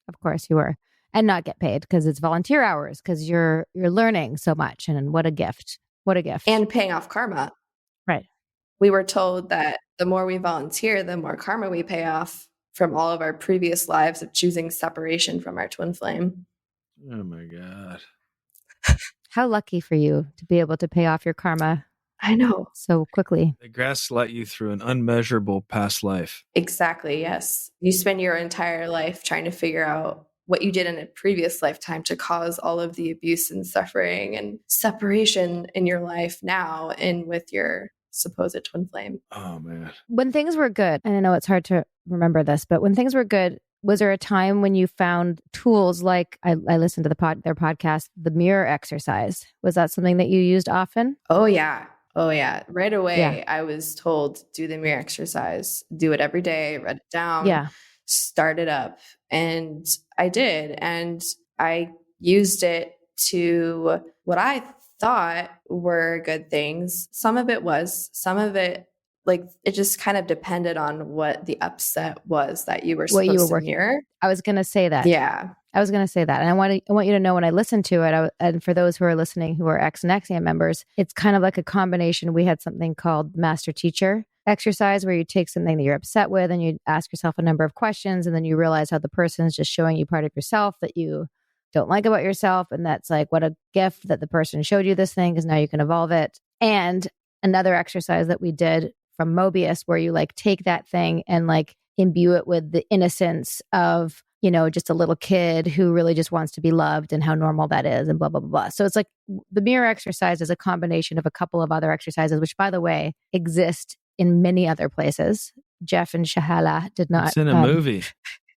Of course you were. And not get paid because it's volunteer hours, because you're learning so much. And what a gift. What a gift. And paying off karma. Right. We were told that the more we volunteer, the more karma we pay off from all of our previous lives of choosing separation from our twin flame. Oh my God. How lucky for you to be able to pay off your karma. I know. So quickly. The grass let you through an unmeasurable past life. Exactly. Yes. You spend your entire life trying to figure out what you did in a previous lifetime to cause all of the abuse and suffering and separation in your life now and with your supposed twin flame. Oh man. When things were good, and I know it's hard to remember this, but when things were good, was there a time when you found tools like I listened to their podcast, the mirror exercise? Was that something that you used often? Oh yeah. Right away, I was told, do the mirror exercise, do it every day, write it down, start it up. And I did. And I used it to what I thought were good things. Some of it, like, it just kind of depended on what the upset was that you were supposed to mirror. I was going to say that. Yeah. I was going to say that. And I want you to know when I listened to it, and for those who are listening who are X and XAM members, it's kind of like a combination. We had something called Master Teacher exercise where you take something that you're upset with and you ask yourself a number of questions, and then you realize how the person is just showing you part of yourself that you don't like about yourself. And that's like, what a gift that the person showed you this thing, because now you can evolve it. And another exercise that we did from Mobius where you like take that thing and like imbue it with the innocence of, you know, just a little kid who really just wants to be loved and how normal that is and blah, blah, blah, blah. So it's like the mirror exercise is a combination of a couple of other exercises, which by the way, exist in many other places. Jeff and Shahala did not. It's in a movie.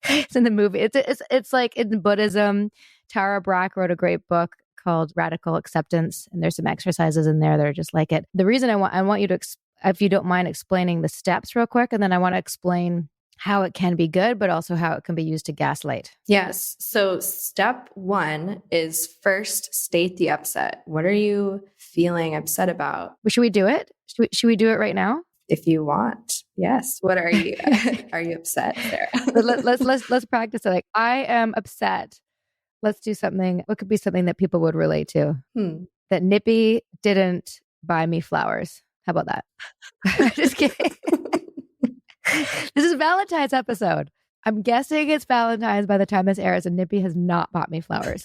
It's in the movie. It's like in Buddhism, Tara Brach wrote a great book called Radical Acceptance. And there's some exercises in there that are just like it. The reason I want you to, if you don't mind explaining the steps real quick, and then I want to explain how it can be good, but also how it can be used to gaslight. Yes. So step one is first state the upset. What are you feeling upset about? Should we do it? Should we do it right now? If you want. Yes. What are you, are you upset, Sarah? let's practice it. Like, I am upset. Let's do something. What could be something that people would relate to? That Nippy didn't buy me flowers. How about that? Just kidding. This is Valentine's episode. I'm guessing it's Valentine's by the time this airs, and Nippy has not bought me flowers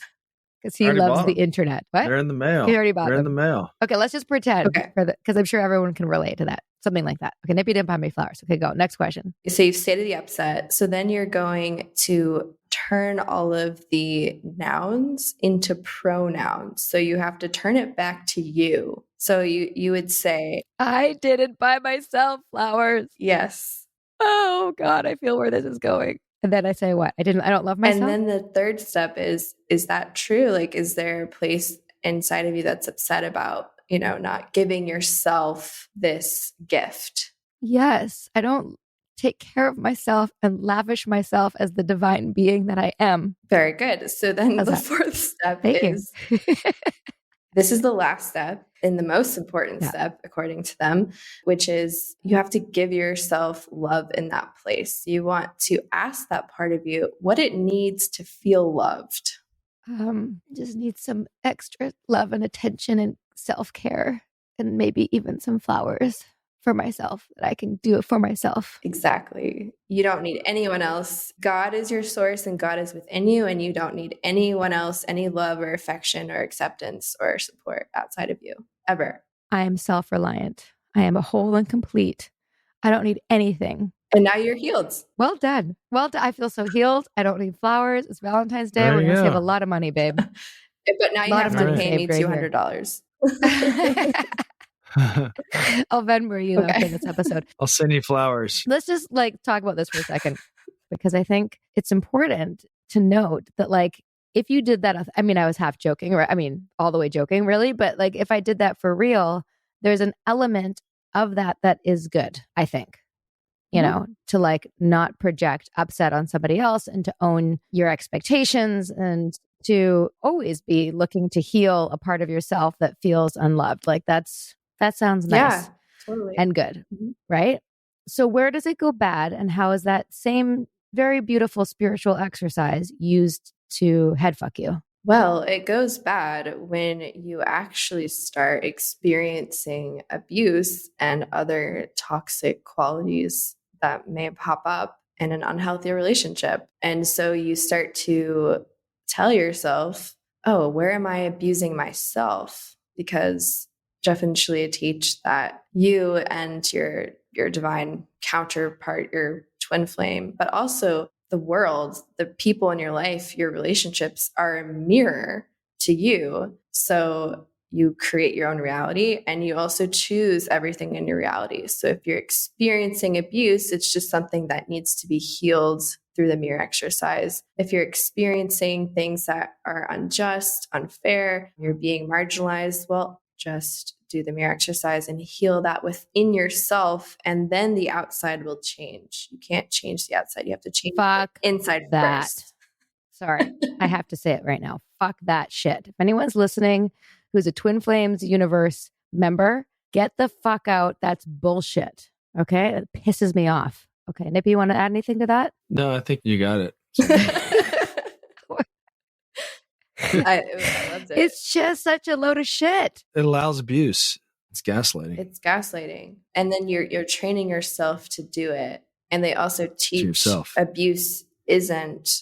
because he loves the internet. What? They're in the mail. He already bought them. They're in the mail. Okay, let's just pretend because I'm sure everyone can relate to that. Something like that. Okay, Nippy didn't buy me flowers. Okay, go. Next question. So you've stated the upset. So then you're going to turn all of the nouns into pronouns. So you have to turn it back to you. So you would say, I didn't buy myself flowers. Yes. Oh God, I feel where this is going. And then I say what? I don't love myself. And then the third step is that true? Like, is there a place inside of you that's upset about, you know, not giving yourself this gift? Yes. I don't take care of myself and lavish myself as the divine being that I am. Very good. So then the fourth step is, this is the last step and the most important step, according to them, which is you have to give yourself love in that place. You want to ask that part of you what it needs to feel loved. Just need some extra love and attention and self-care and maybe even some flowers for myself, that I can do it for myself. Exactly. You don't need anyone else. God is your source and God is within you, and you don't need anyone else, any love or affection or acceptance or support outside of you, ever. I am self-reliant. I am a whole and complete. I don't need anything. And now you're healed. Well done. Well done. I feel so healed. I don't need flowers. It's Valentine's Day. There We're you going to go. save a lot of money, babe. But now you Lot have of to money pay me saved right here. $200. I'll Venmo you Okay. after this episode. I'll send you flowers. Let's just like talk about this for a second, because I think it's important to note that like, if you did that, I mean, I was half joking, or I mean, all the way joking really, but like if I did that for real, there's an element of that that is good, I think. You know, to like not project upset on somebody else and to own your expectations and to always be looking to heal a part of yourself that feels unloved. Like that sounds nice Yeah, totally. and good, right? So where does it go bad, and how is that same very beautiful spiritual exercise used to head fuck you? Well, it goes bad when you actually start experiencing abuse and other toxic qualities that may pop up in an unhealthy relationship. And so you start to tell yourself, oh, where am I abusing myself? Because Jeff and Shalia teach that you and your divine counterpart, your twin flame, but also the world, the people in your life, your relationships are a mirror to you. So you create your own reality, and you also choose everything in your reality. So if you're experiencing abuse, it's just something that needs to be healed through the mirror exercise. If you're experiencing things that are unjust, unfair, you're being marginalized, well, just do the mirror exercise and heal that within yourself, and then the outside will change. You can't change the outside. You have to change the inside that. first. Sorry, I have to say it right now. Fuck that shit. If anyone's listening who's a Twin Flames universe member, get the fuck out. That's bullshit. Okay? It pisses me off. Okay, Nippy, you want to add anything to that? No, I think you got it. I loved it. It's just such a load of shit. It allows abuse. It's gaslighting. It's gaslighting. And then you're training yourself to do it. And they also teach yourself. abuse isn't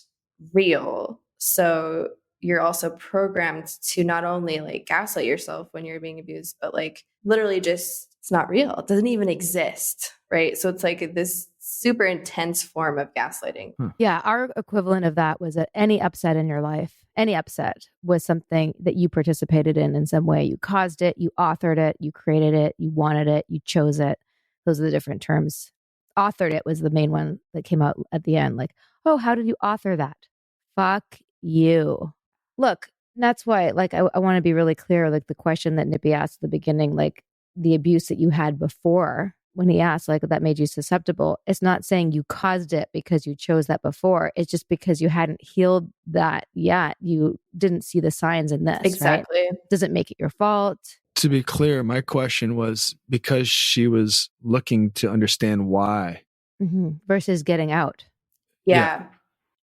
real. So you're also programmed to not only like gaslight yourself when you're being abused, but like literally just, it's not real. It doesn't even exist. Right. So it's like this super intense form of gaslighting. Yeah. Our equivalent of that was that any upset in your life, any upset was something that you participated in some way. You caused it, you authored it, you created it, you wanted it, you chose it. Those are the different terms. Authored it was the main one that came out at the end. Like, oh, how did you author that? Fuck you. Look, that's why, like, I want to be really clear. Like the question that Nippy asked at the beginning, like the abuse that you had before, when he asked, like, that made you susceptible. It's not saying you caused it because you chose that before. It's just because you hadn't healed that yet. You didn't see the signs in this. Exactly. Right? Does it make it your fault? To be clear, my question was because she was looking to understand why. Versus getting out. Yeah.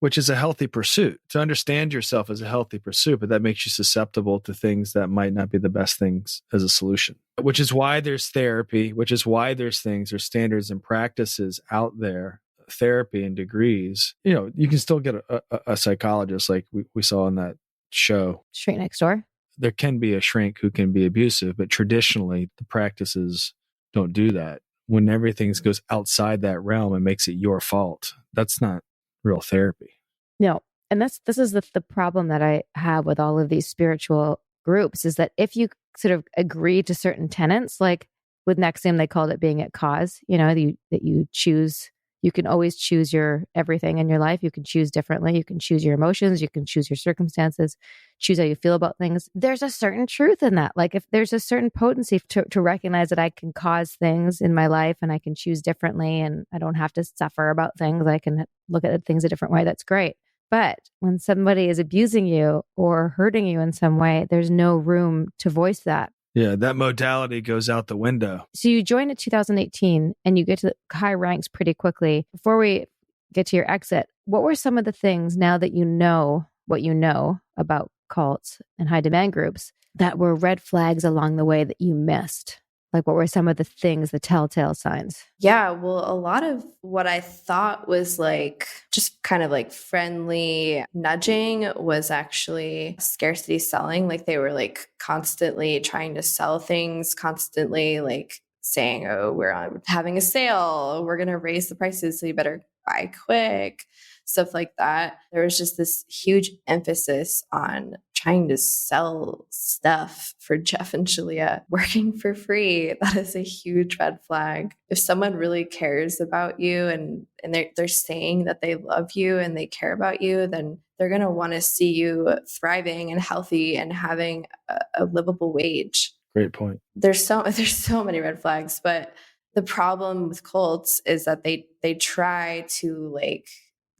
Which is a healthy pursuit. To understand yourself is a healthy pursuit, but that makes you susceptible to things that might not be the best things as a solution. Which is why there's therapy, which is why there's standards and practices out there, therapy and degrees. You know, you can still get a psychologist like we saw in that show. Straight next door. There can be a shrink who can be abusive, but traditionally the practices don't do that. When everything goes outside that realm and makes it your fault, that's not real therapy. No. And this is the problem that I have with all of these spiritual groups is that if you sort of agree to certain tenets, like with NXIVM, they called it being at cause, you know, that you choose, you can always choose your everything in your life. You can choose differently. You can choose your emotions. You can choose your circumstances, choose how you feel about things. There's a certain truth in that. Like if there's a certain potency to recognize that I can cause things in my life and I can choose differently and I don't have to suffer about things. I can look at things a different way. That's great. But when somebody is abusing you or hurting you in some way, there's no room to voice that. Yeah, that modality goes out the window. So you join in 2018 and you get to the high ranks pretty quickly. Before we get to your exit, what were some of the things now that you know what you know about cults and high demand groups that were red flags along the way that you missed? Like, what were some of the things, the telltale signs? Yeah, well, a lot of what I thought was like just kind of like friendly nudging was actually scarcity selling. Like they were like constantly trying to sell things, constantly like saying, oh, having a sale, we're going to raise the prices, so you better buy quick, stuff like that. There was just this huge emphasis on trying to sell stuff for Jeff and Shalia, working for free. That is a huge red flag. If someone really cares about you and they're saying that they love you and they care about you, then they're going to want to see you thriving and healthy and having a livable wage. Great point. There's so many red flags, but the problem with cults is that they try to like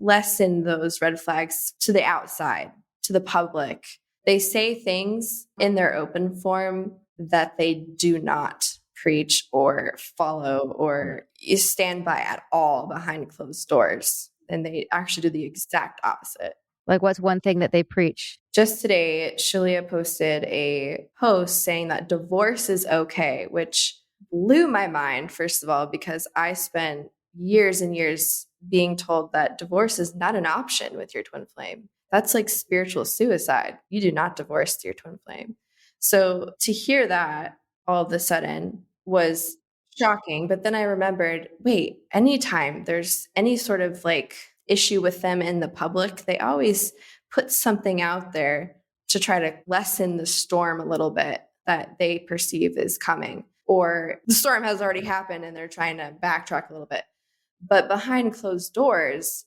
lessen those red flags to the outside, to the public. They say things in their open form that they do not preach or follow or stand by at all behind closed doors. And they actually do the exact opposite. Like, what's one thing that they preach? Just today, Shalia posted a post saying that divorce is okay, which blew my mind, first of all, because I spent years and years being told that divorce is not an option with your twin flame. That's like spiritual suicide. You do not divorce your twin flame. So to hear that all of a sudden was shocking. But then I remembered, wait, anytime there's any sort of like issue with them in the public, they always put something out there to try to lessen the storm a little bit that they perceive is coming. Or the storm has already happened and they're trying to backtrack a little bit. But behind closed doors,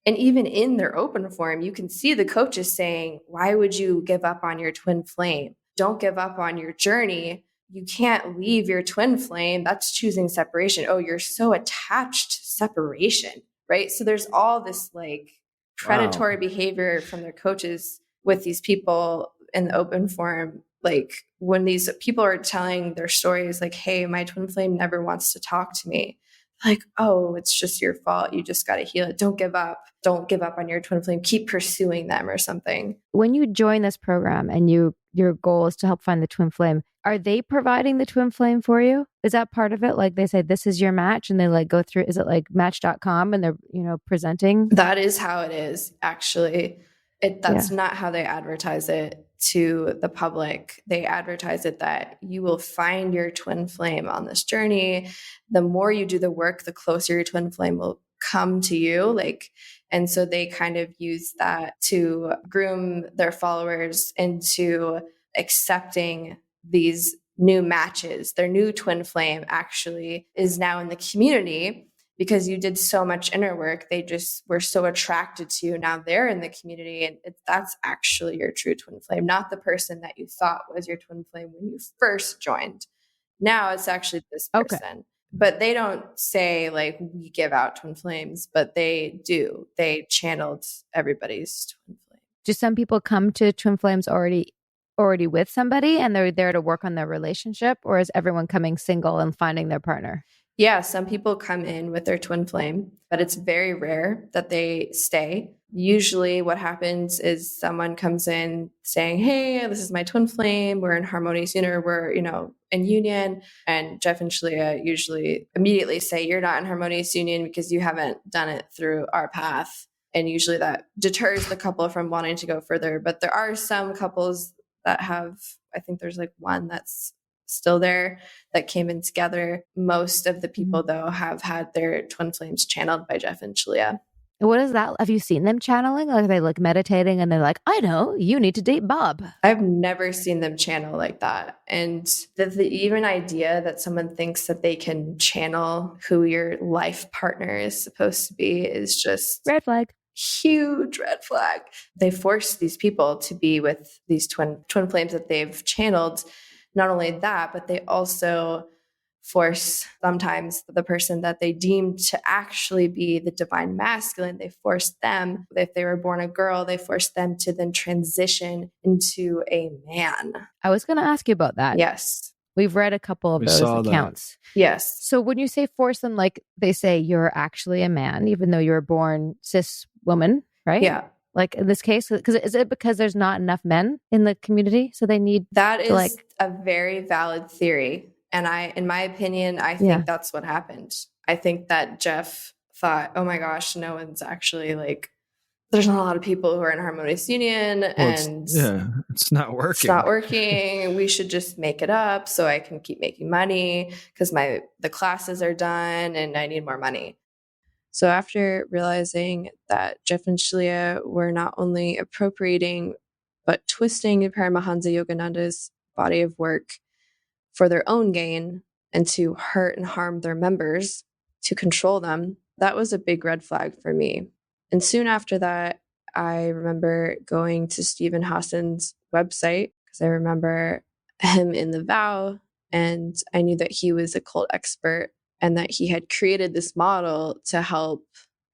and even in their open forum, you can see the coaches saying, why would you give up on your twin flame? Don't give up on your journey. You can't leave your twin flame. That's choosing separation. Oh, you're so attached to separation, right? So there's all this like predatory behavior from their coaches with these people in the open forum. Like when these people are telling their stories like, hey, my twin flame never wants to talk to me. Like, oh, it's just your fault. You just got to heal it. Don't give up. Don't give up on your twin flame. Keep pursuing them or something. When you join this program and your goal is to help find the twin flame, are they providing the twin flame for you? Is that part of it? Like they say, this is your match and they like go through, is it like match.com and they're, presenting? That is how it is, actually. That's not how they advertise it to the public. They advertise it that you will find your twin flame on this journey. The more you do the work, the closer your twin flame will come to you. And so they kind of use that to groom their followers into accepting these new matches. Their new twin flame actually is now in the community because you did so much inner work. They just were so attracted to you. Now they're in the community and that's actually your true twin flame, not the person that you thought was your twin flame when you first joined. Now it's actually this person. Okay. But they don't say like we give out twin flames, but they do. They channeled everybody's twin flame. Do some people come to twin flames already with somebody and they're there to work on their relationship, or is everyone coming single and finding their partner? Yeah, some people come in with their twin flame, but it's very rare that they stay. Usually what happens is someone comes in saying, hey, this is my twin flame. We're in harmonious union. We're, in union. And Jeff and Shalia usually immediately say, you're not in harmonious union because you haven't done it through our path. And usually that deters the couple from wanting to go further. But there are some couples that have, I think there's like one that's still there that came in together. Most of the people though have had their twin flames channeled by Jeff and Shalia. What is that? Have you seen them channeling? Like, are they like meditating and they're like, I know, you need to date Bob? I've never seen them channel like that. And the even idea that someone thinks that they can channel who your life partner is supposed to be is just red flag. Huge red flag. They force these people to be with these twin flames that they've channeled. Not only that, but they also force sometimes the person that they deem to actually be the divine masculine. They force them, if they were born a girl, they force them to then transition into a man. I was going to ask you about that. Yes. We've read a couple of those accounts. Yes. So when you say force them, like they say you're actually a man, even though you were born cis woman, right? Yeah. Like in this case, is it because there's not enough men in the community? So they need that is a very valid theory. And in my opinion, I think that's what happened. I think that Jeff thought, oh my gosh, no one's actually like, there's not a lot of people who are in a harmonious union, and it's not working. It's not working. We should just make it up so I can keep making money because the classes are done and I need more money. So after realizing that Jeff and Shalia were not only appropriating, but twisting Paramahansa Yogananda's body of work for their own gain and to hurt and harm their members, to control them, that was a big red flag for me. And soon after that, I remember going to Stephen Hassan's website because I remember him in the vow, and I knew that he was a cult expert and that he had created this model to help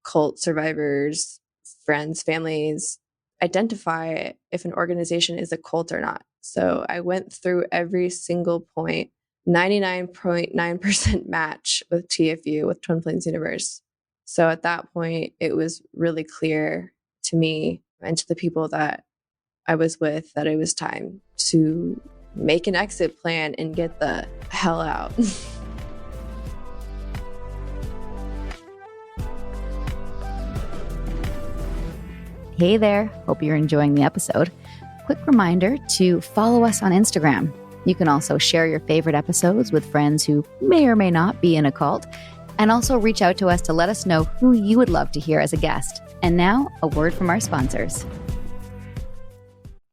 cult survivors, friends, families identify if an organization is a cult or not. So I went through every single point, 99.9% match with TFU, with Twin Flames Universe. So at that point, it was really clear to me and to the people that I was with that it was time to make an exit plan and get the hell out. Hey there, hope you're enjoying the episode. Quick reminder to follow us on Instagram. You can also share your favorite episodes with friends who may or may not be in a cult, and also reach out to us to let us know who you would love to hear as a guest. And now, a word from our sponsors.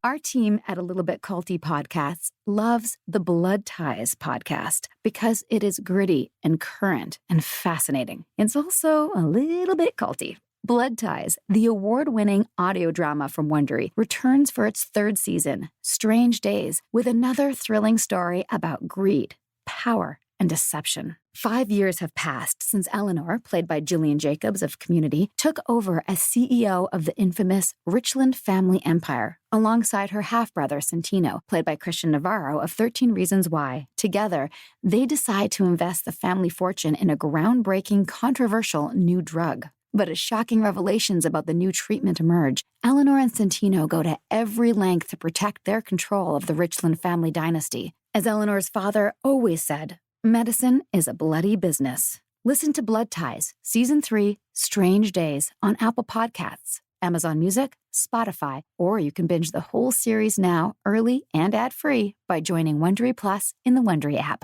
Our team at A Little Bit Culty Podcasts loves the Blood Ties podcast because it is gritty and current and fascinating. It's also a little bit culty. Blood Ties, the award-winning audio drama from Wondery, returns for its third season, Strange Days, with another thrilling story about greed, power, and deception. 5 years have passed since Eleanor, played by Gillian Jacobs of Community, took over as CEO of the infamous Richland family empire, alongside her half-brother Santino, played by Christian Navarro of 13 Reasons Why. Together, they decide to invest the family fortune in a groundbreaking, controversial new drug. But as shocking revelations about the new treatment emerge, Eleanor and Santino go to every length to protect their control of the Richland family dynasty. As Eleanor's father always said, medicine is a bloody business. Listen to Blood Ties, Season 3, Strange Days, on Apple Podcasts, Amazon Music, Spotify, or you can binge the whole series now, early and ad-free, by joining Wondery Plus in the Wondery app.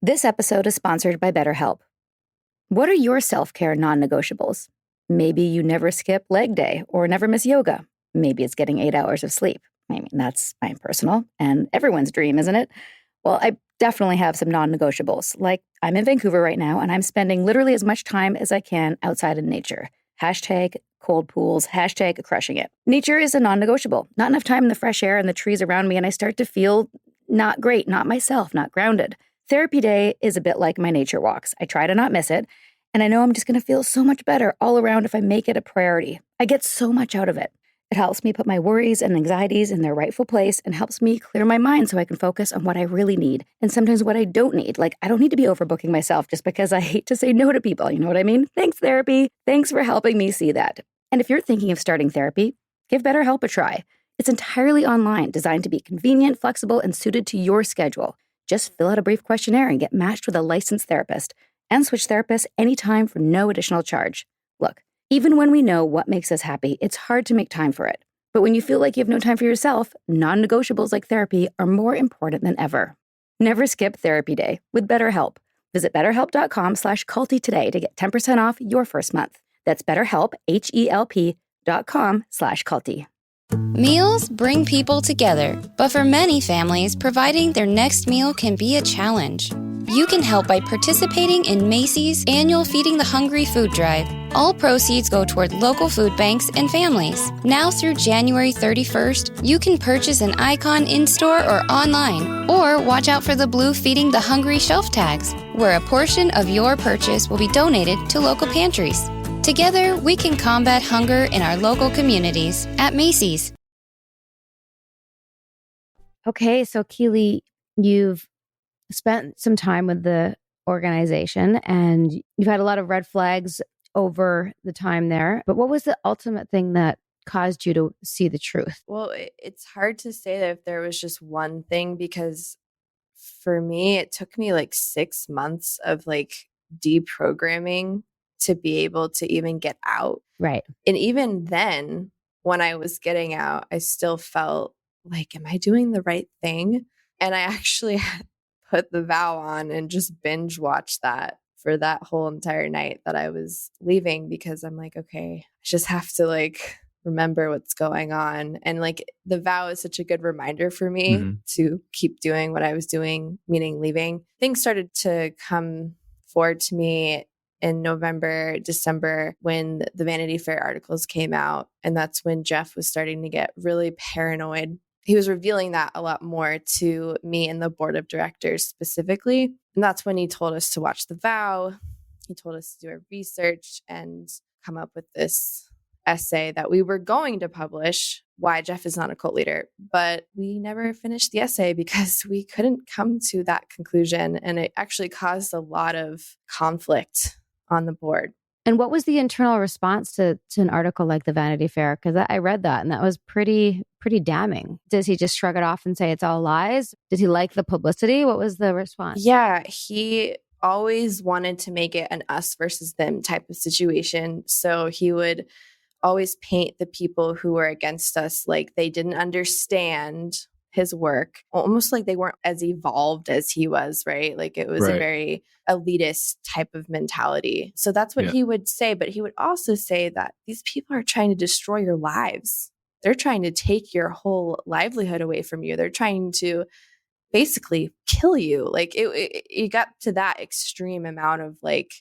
This episode is sponsored by BetterHelp. What are your self-care non-negotiables? Maybe you never skip leg day or never miss yoga. Maybe it's getting 8 hours of sleep. I mean, that's my personal and everyone's dream, isn't it? Well, I definitely have some non-negotiables. Like, I'm in Vancouver right now, and I'm spending literally as much time as I can outside in nature. Hashtag cold pools, hashtag crushing it. Nature is a non-negotiable. Not enough time in the fresh air and the trees around me, and I start to feel not great, not myself, not grounded. Therapy day is a bit like my nature walks. I try to not miss it, and I know I'm just going to feel so much better all around if I make it a priority. I get so much out of it. It helps me put my worries and anxieties in their rightful place and helps me clear my mind so I can focus on what I really need and sometimes what I don't need. Like, I don't need to be overbooking myself just because I hate to say no to people. You know what I mean? Thanks, therapy. Thanks for helping me see that. And if you're thinking of starting therapy, give BetterHelp a try. It's entirely online, designed to be convenient, flexible, and suited to your schedule. Just fill out a brief questionnaire and get matched with a licensed therapist. And switch therapists anytime for no additional charge. Look, even when we know what makes us happy, it's hard to make time for it. But when you feel like you have no time for yourself, non-negotiables like therapy are more important than ever. Never skip therapy day with BetterHelp. Visit betterhelp.com/culty today to get 10% off your first month. That's BetterHelp, HELP.com/culty. Meals bring people together, but for many families, providing their next meal can be a challenge. You can help by participating in Macy's annual Feeding the Hungry food drive. All proceeds go toward local food banks and families. Now through January 31st, you can purchase an icon in-store or online, or watch out for the blue Feeding the Hungry shelf tags, where a portion of your purchase will be donated to local pantries. Together, we can combat hunger in our local communities at Macy's. Okay, so Keely, you've spent some time with the organization and you've had a lot of red flags over the time there. But what was the ultimate thing that caused you to see the truth? Well, it's hard to say that if there was just one thing, because for me, it took me like 6 months of like deprogramming to be able to even get out. Right. And even then, when I was getting out, I still felt like, am I doing the right thing? And I actually put the vow on and just binge watched that for that whole entire night that I was leaving, because I'm like, okay, I just have to like remember what's going on. And like the vow is such a good reminder for me to keep doing what I was doing, meaning leaving. Things started to come forward to me in November, December, when the Vanity Fair articles came out. And that's when Jeff was starting to get really paranoid. He was revealing that a lot more to me and the board of directors specifically. And that's when he told us to watch The Vow. He told us to do our research and come up with this essay that we were going to publish, Why Jeff is Not a Cult Leader. But we never finished the essay because we couldn't come to that conclusion. And it actually caused a lot of conflict on the board. And what was the internal response to an article like the Vanity Fair? Because I read that and that was pretty damning. Does he just shrug it off and say it's all lies? Did he like the publicity? What was the response? Yeah, he always wanted to make it an us versus them type of situation. So he would always paint the people who were against us like they didn't understand his work, almost like they weren't as evolved as he was, right? Like it was a very elitist type of mentality. So that's what he would say. But he would also say that these people are trying to destroy your lives. They're trying to take your whole livelihood away from you. They're trying to basically kill you. Like it got to that extreme amount of like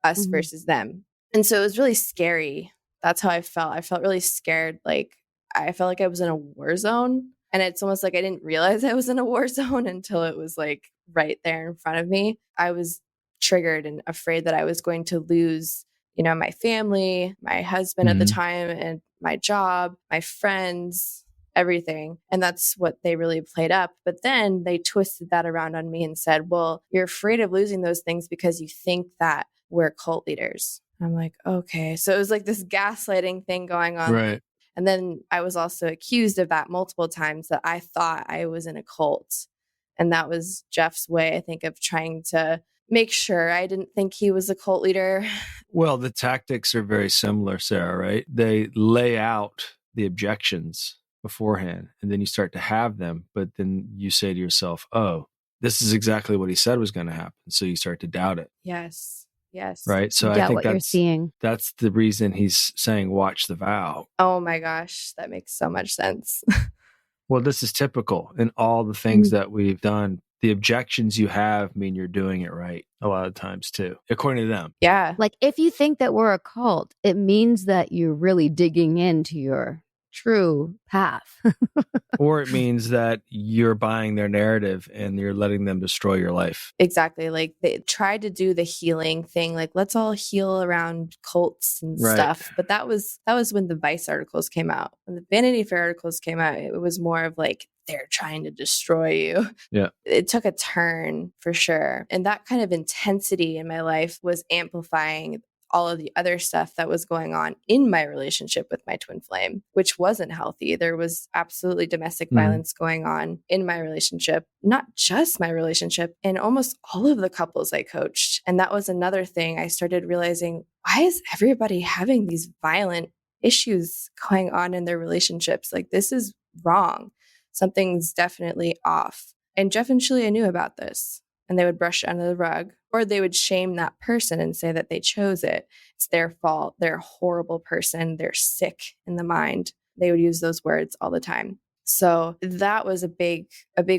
us versus them. And so it was really scary. That's how I felt. I felt really scared. Like I felt like I was in a war zone. And it's almost like I didn't realize I was in a war zone until it was like right there in front of me. I was triggered and afraid that I was going to lose, you know, my family, my husband at the time, and my job, my friends, everything. And that's what they really played up. But then they twisted that around on me and said, well, you're afraid of losing those things because you think that we're cult leaders. I'm like, okay. So it was like this gaslighting thing going on. Right. And then I was also accused of that multiple times, that I thought I was in a cult. And that was Jeff's way, I think, of trying to make sure I didn't think he was a cult leader. Well, the tactics are very similar, Sarah, right? They lay out the objections beforehand, and then you start to have them. But then you say to yourself, oh, this is exactly what he said was going to happen. So you start to doubt it. Yes. Yes. Right. So Yeah, I think what you're seeing. that's the reason he's saying, watch the vow. Oh my gosh. That makes so much sense. Well, this is typical in all the things that we've done. The objections you have mean you're doing it right a lot of times too, according to them. Yeah. Like if you think that we're a cult, it means that you're really digging into your true path. Or it means that you're buying their narrative and you're letting them destroy your life. Exactly. Like they tried to do the healing thing, like let's all heal around cults and stuff. But that was when the Vice articles came out. When the Vanity Fair articles came out, it was more of like, they're trying to destroy you. Yeah. It took a turn for sure. And that kind of intensity in my life was amplifying all of the other stuff that was going on in my relationship with my twin flame, which wasn't healthy. There was absolutely domestic violence going on in my relationship, not just my relationship, in almost all of the couples I coached. And that was another thing I started realizing, why is everybody having these violent issues going on in their relationships? Like, this is wrong. Something's definitely off. And Jeff and Shelia knew about this. And they would brush it under the rug, or they would shame that person and say that they chose it. It's their fault. They're a horrible person. They're sick in the mind. They would use those words all the time. So that was a big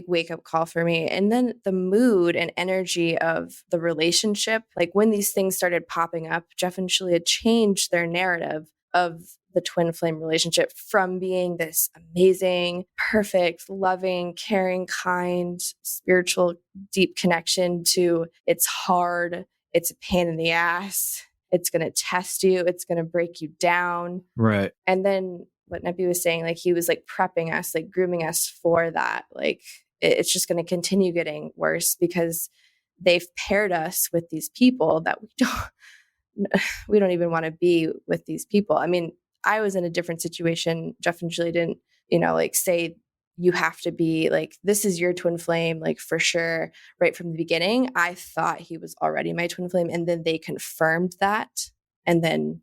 wake up call for me. And then the mood and energy of the relationship, like when these things started popping up, Jeff and Shelia changed their narrative of the twin flame relationship from being this amazing, perfect, loving, caring, kind, spiritual, deep connection to it's hard, it's a pain in the ass, it's going to test you, it's going to break you down. Right. And then what Nebi was saying, like he was like prepping us, like grooming us for that. Like it's just going to continue getting worse because they've paired us with these people that we don't even want to be with these people. I mean, I was in a different situation. Jeff and Julie didn't, like say you have to be like, this is your twin flame, like for sure, right from the beginning. I thought he was already my twin flame. And then they confirmed that and then,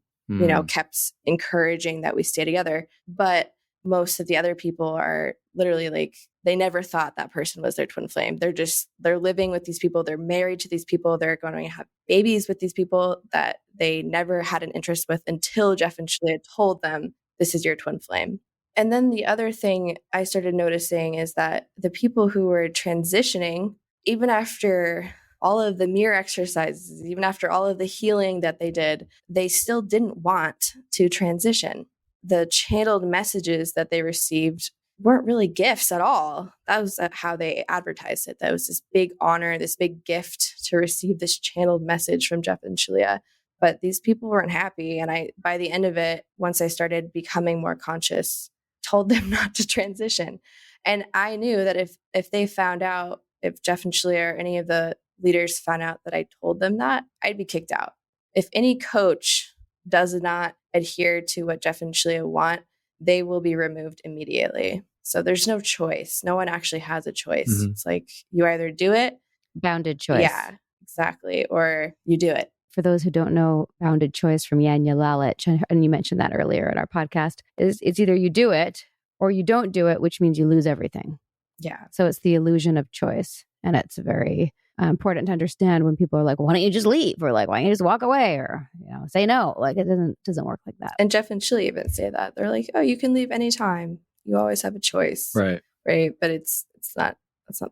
kept encouraging that we stay together. But most of the other people are literally like, they never thought that person was their twin flame. They're living with these people. They're married to these people. They're going to have babies with these people that they never had an interest with until Jeff and Shalia told them, this is your twin flame. And then the other thing I started noticing is that the people who were transitioning, even after all of the mirror exercises, even after all of the healing that they did, they still didn't want to transition. The channeled messages that they received weren't really gifts at all. That was how they advertised it. That was this big honor, this big gift to receive this channeled message from Jeff and Shalia. But these people weren't happy. And by the end of it, once I started becoming more conscious, told them not to transition. And I knew that if they found out, if Jeff and Shalia or any of the leaders found out that I told them that, I'd be kicked out. If any coach does not adhere to what Jeff and Shalia want, they will be removed immediately. So there's no choice. No one actually has a choice. Mm-hmm. It's like you either do it. Bounded choice. Yeah, exactly. Or you do it. For those who don't know bounded choice from Yanya Lalich, and you mentioned that earlier in our podcast, it's either you do it or you don't do it, which means you lose everything. Yeah. So it's the illusion of choice. And it's very important to understand when people are like, why don't you just leave? Or like, why don't you just walk away? Or, say no. Like it doesn't work like that. And Jeff and Shalia even say that. They're like, oh, you can leave anytime. You always have a choice. Right. Right. But that's not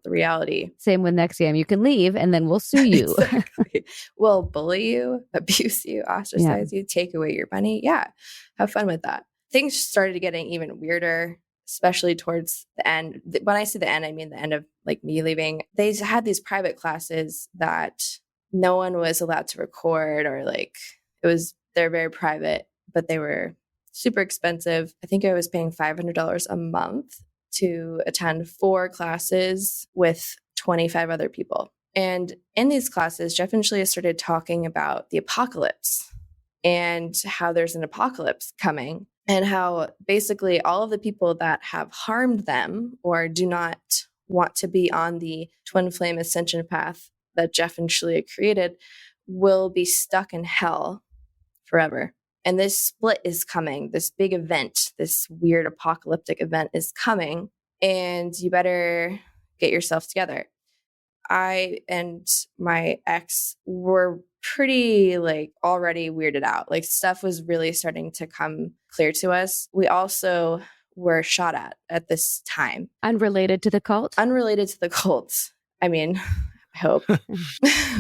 the reality. Same with Nexium. You can leave and then we'll sue you. Exactly. We'll bully you, abuse you, ostracize you, take away your money. Yeah. Have fun with that. Things started getting even weirder, especially towards the end. When I say the end, I mean the end of like me leaving. They had these private classes that no one was allowed to record or they're very private, but they were super expensive. I think I was paying $500 a month to attend 4 classes with 25 other people. And in these classes, Jeff and Shalia started talking about the apocalypse and how there's an apocalypse coming and how basically all of the people that have harmed them or do not want to be on the twin flame ascension path that Jeff and Shalia created will be stuck in hell forever. And this split is coming. This big event, this weird apocalyptic event is coming, and you better get yourself together. I and my ex were pretty already weirded out. Stuff was really starting to come clear to us. We also were shot at this time. Unrelated to the cult? Unrelated to the cult. I mean, I hope.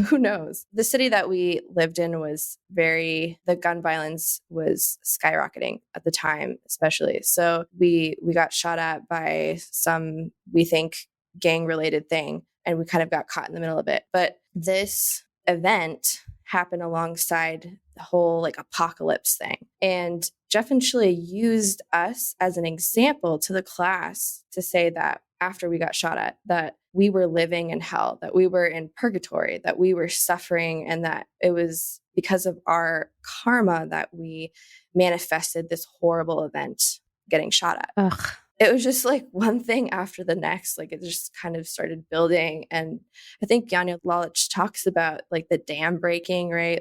Who knows? The city that we lived in the gun violence was skyrocketing at the time, especially. So we got shot at by some, we think, gang-related thing, and we kind of got caught in the middle of it. But this event happened alongside the whole apocalypse thing. And Jeff and Shalia used us as an example to the class to say that after we got shot at, that we were living in hell, that we were in purgatory, that we were suffering, and that it was because of our karma that we manifested this horrible event getting shot at. Ugh. It was just one thing after the next. It just kind of started building. And I think Yanya Lalich talks about the dam breaking, right?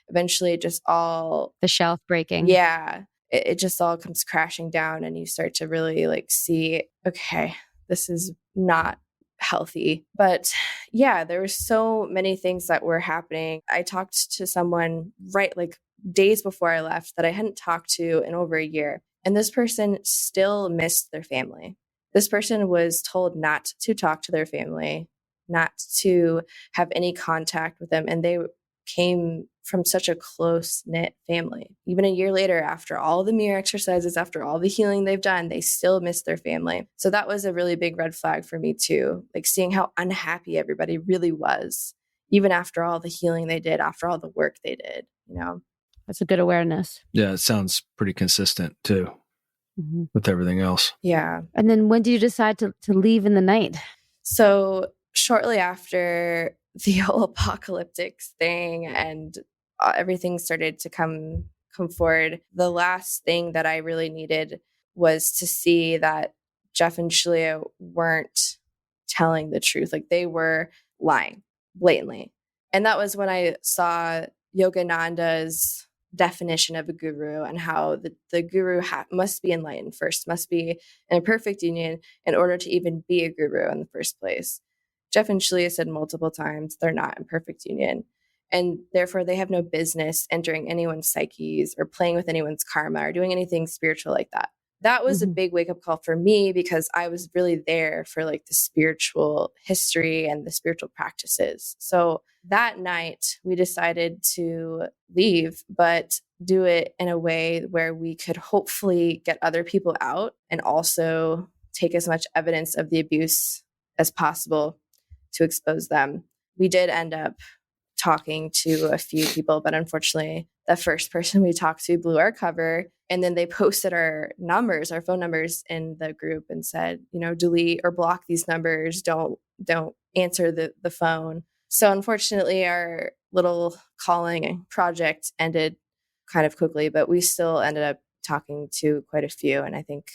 Eventually just all... The shelf breaking. Yeah. It just all comes crashing down, and you start to really see, okay, this is not healthy. But yeah, there were so many things that were happening. I talked to someone days before I left that I hadn't talked to in over a year. And this person still missed their family. This person was told not to talk to their family, not to have any contact with them. And they came from such a close-knit family. Even a year later, after all the mirror exercises, after all the healing they've done, they still miss their family. So that was a really big red flag for me too, seeing how unhappy everybody really was, even after all the healing they did, after all the work they did, That's a good awareness. Yeah, it sounds pretty consistent too with everything else. Yeah. And then when did you decide to leave in the night? So shortly after the whole apocalyptic thing and everything started to come forward, the last thing that I really needed was to see that Jeff and Shalia weren't telling the truth. Like they were lying blatantly. And that was when I saw Yogananda's definition of a guru and how the guru must be enlightened first, must be in a perfect union in order to even be a guru in the first place. Jeff and Shalia said multiple times they're not in perfect union. And therefore, they have no business entering anyone's psyches or playing with anyone's karma or doing anything spiritual like that. That was a big wake up call for me because I was really there for like the spiritual history and the spiritual practices. So that night we decided to leave, but do it in a way where we could hopefully get other people out and also take as much evidence of the abuse as possible to expose them. We did end up talking to a few people, but unfortunately the first person we talked to blew our cover, and then they posted our phone numbers in the group and said, delete or block these numbers, don't answer the phone. So unfortunately our little calling project ended kind of quickly, but we still ended up talking to quite a few, and I think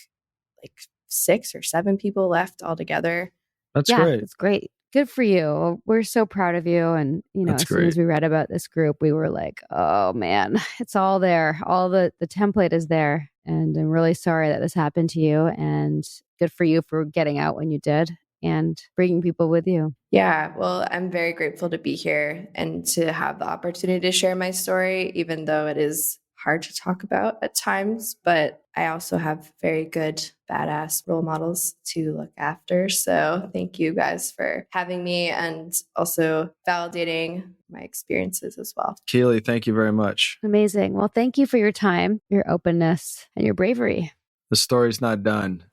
like 6 or 7 people left altogether. That's great. It's great. Good for you. We're so proud of you. And, That's as soon as we read about this group, we were like, oh man, it's all there. All the template is there. And I'm really sorry that this happened to you. And good for you for getting out when you did and bringing people with you. Yeah, well, I'm very grateful to be here and to have the opportunity to share my story, even though it is hard to talk about at times. But I also have very good, badass role models to look after. So thank you guys for having me and also validating my experiences as well. Keely, thank you very much. Amazing. Well, thank you for your time, your openness, and your bravery. The story's not done.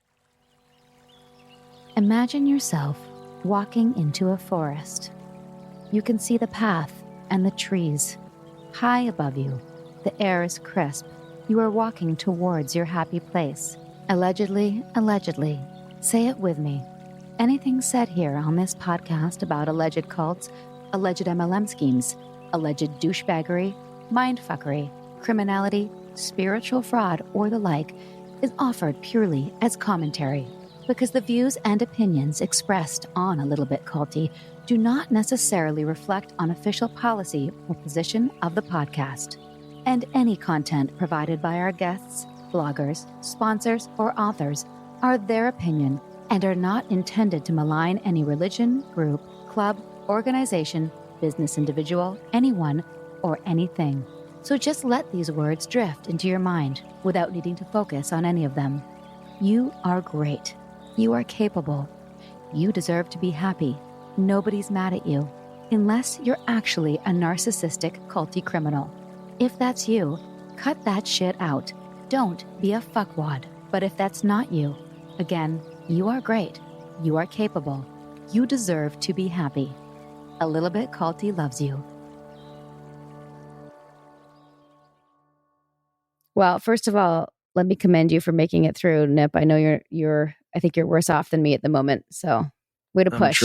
Imagine yourself walking into a forest. You can see the path and the trees. High above you, the air is crisp. You are walking towards your happy place. Allegedly, say it with me. Anything said here on this podcast about alleged cults, alleged MLM schemes, alleged douchebaggery, mindfuckery, criminality, spiritual fraud, or the like is offered purely as commentary, because the views and opinions expressed on A Little Bit Culty do not necessarily reflect on official policy or position of the podcast. And any content provided by our guests, bloggers, sponsors, or authors are their opinion and are not intended to malign any religion, group, club, organization, business individual, anyone, or anything. So just let these words drift into your mind without needing to focus on any of them. You are great. You are capable. You deserve to be happy. Nobody's mad at you, unless you're actually a narcissistic, culty criminal. If that's you, cut that shit out. Don't be a fuckwad. But if that's not you, again, you are great. You are capable. You deserve to be happy. A Little Bit Culty loves you. Well, first of all, let me commend you for making it through, Nip. I know I think you're worse off than me at the moment. So way to push.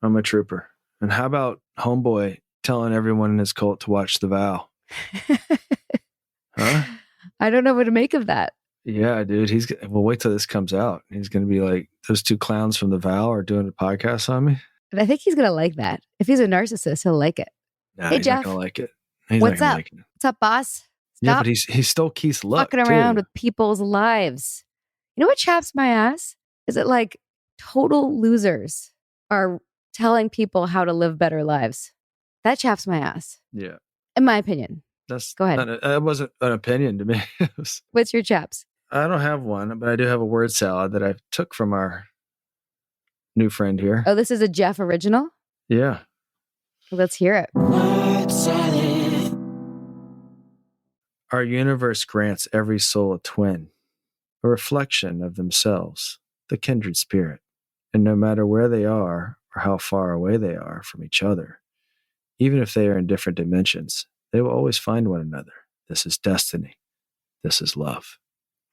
I'm a trooper. And how about homeboy telling everyone in his cult to watch The Vow? Huh? I don't know what to make of that. Yeah, dude. Well, wait till this comes out. He's going to be like, those 2 clowns from The Vow are doing a podcast on me. And I think he's going to like that. If he's a narcissist, he'll like it. Nah, hey, he's Jeff. not going to like it. He's What's not up? like it. What's up, boss? Yeah, Stop but he stole Keith's look fucking around too. with people's lives. You know what chaps my ass? Is it like total losers are telling people how to live better lives? That chaps my ass. Yeah. In my opinion. Go ahead. That wasn't an opinion to me. What's your chaps? I don't have one, but I do have a word salad that I took from our new friend here. Oh, this is a Jeff original? Yeah. Let's hear it. Word salad. Our universe grants every soul a twin, a reflection of themselves, the kindred spirit. And no matter where they are or how far away they are from each other, even if they are in different dimensions, they will always find one another. This is destiny. This is love.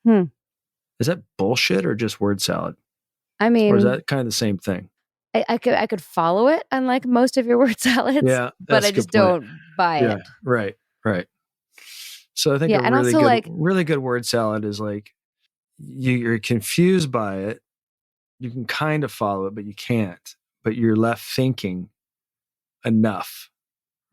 Is that bullshit or just word salad? I mean, or is that kind of the same thing? I could follow it, unlike most of your word salads. Yeah, but I just don't buy it. Right. So I think really good word salad is like you're confused by it, you can kind of follow it, but you can't. But you're left thinking enough,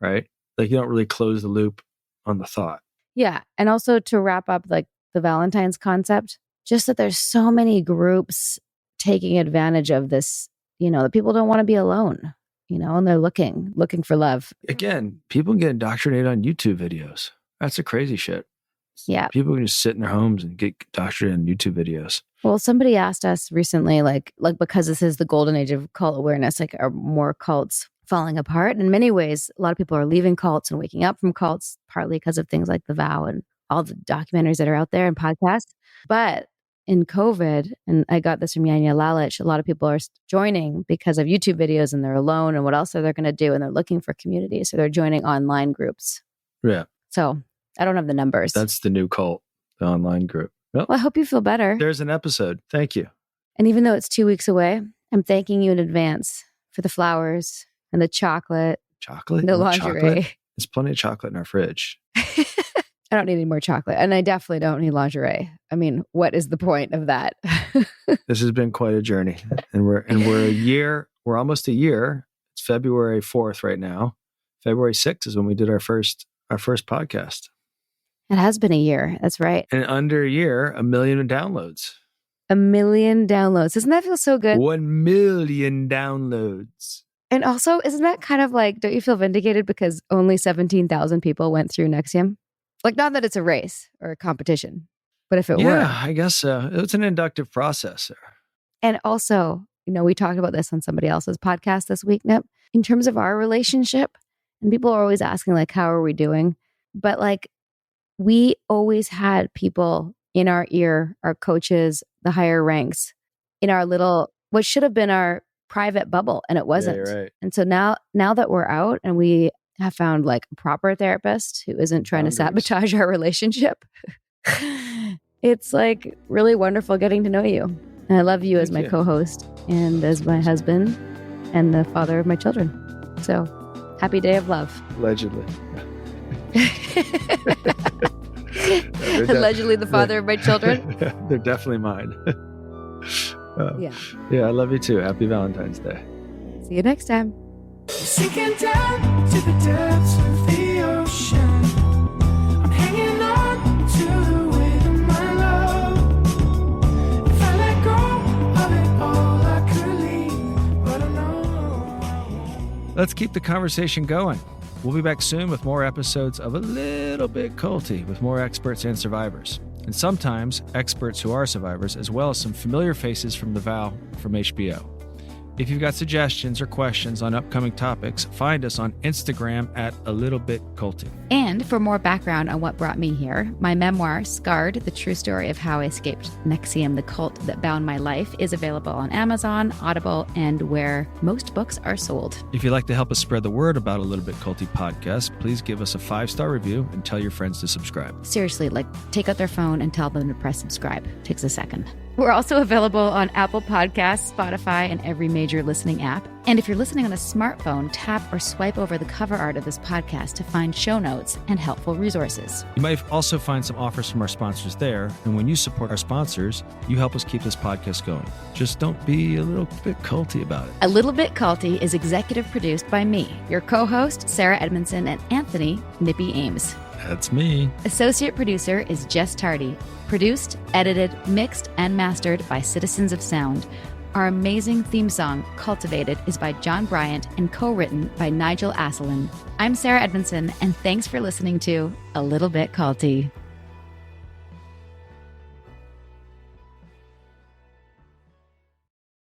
right? Like you don't really close the loop on the thought. Yeah. And also to wrap up like the Valentine's concept, just that there's so many groups taking advantage of this, that people don't want to be alone, and they're looking for love. Again, people get indoctrinated on YouTube videos. That's the crazy shit. Yeah. People can just sit in their homes and get indoctrinated on YouTube videos. Well, somebody asked us recently, like because this is the golden age of cult awareness, like are more cults falling apart? In many ways, a lot of people are leaving cults and waking up from cults, partly because of things like The Vow and all the documentaries that are out there and podcasts. But in COVID, and I got this from Yanya Lalich, a lot of people are joining because of YouTube videos and they're alone and what else are they going to do? And they're looking for community. So they're joining online groups. Yeah. So I don't have the numbers. That's the new cult, the online group. Well, I hope you feel better. There's an episode. Thank you. And even though it's 2 weeks away, I'm thanking you in advance for the flowers and the chocolate. Chocolate? The lingerie. Chocolate? There's plenty of chocolate in our fridge. I don't need any more chocolate. And I definitely don't need lingerie. I mean, what is the point of that? This has been quite a journey. And we're almost a year. It's February 4th right now. February 6th is when we did our first podcast. It has been a year. That's right. And under a year, 1 million downloads. 1 million downloads. Doesn't that feel so good? 1 million downloads. And also, isn't that kind of like, don't you feel vindicated because only 17,000 people went through NXIVM? Like, not that it's a race or a competition, but if it were. Yeah, I guess so. It's an inductive process. And also, we talked about this on somebody else's podcast this week, Nip, in terms of our relationship. And people are always asking, like, how are we doing? But like, we always had people in our ear, our coaches, the higher ranks, in our little, what should have been our private bubble, and it wasn't. Yeah, you're right. And so now that we're out and we have found like a proper therapist who isn't trying to sabotage our relationship, it's like really wonderful getting to know you. And I love you as my co-host and as my husband and the father of my children. So happy day of love. Allegedly. Allegedly the father of my children. They're definitely mine. Yeah, I love you too. Happy Valentine's Day. See you next time. Sinking down to the depths of the ocean. I'm hanging on to the weight of my love. If I let go of it all, I could leave, but I know. Let's keep the conversation going. We'll be back soon with more episodes of A Little Bit Culty with more experts and survivors. And sometimes experts who are survivors, as well as some familiar faces from The Vow from HBO. If you've got suggestions or questions on upcoming topics, find us on Instagram at A Little Bit Culty. And for more background on what brought me here, my memoir, Scarred, the true story of how I escaped NXIVM, the cult that bound my life, is available on Amazon, Audible, and where most books are sold. If you'd like to help us spread the word about A Little Bit Culty podcast, please give us a 5-star review and tell your friends to subscribe. Seriously, like take out their phone and tell them to press subscribe. Takes a second. We're also available on Apple Podcasts, Spotify, and every major listening app. And if you're listening on a smartphone, tap or swipe over the cover art of this podcast to find show notes and helpful resources. You might also find some offers from our sponsors there. And when you support our sponsors, you help us keep this podcast going. Just don't be a little bit culty about it. A Little Bit Culty is executive produced by me, your co-host, Sarah Edmondson, and Anthony Nippy Ames. That's me. Associate producer is Jess Tardy. Produced, edited, mixed, and mastered by Citizens of Sound. Our amazing theme song, Cultivated, is by John Bryant and co-written by Nigel Asselin. I'm Sarah Edmondson, and thanks for listening to A Little Bit Culty.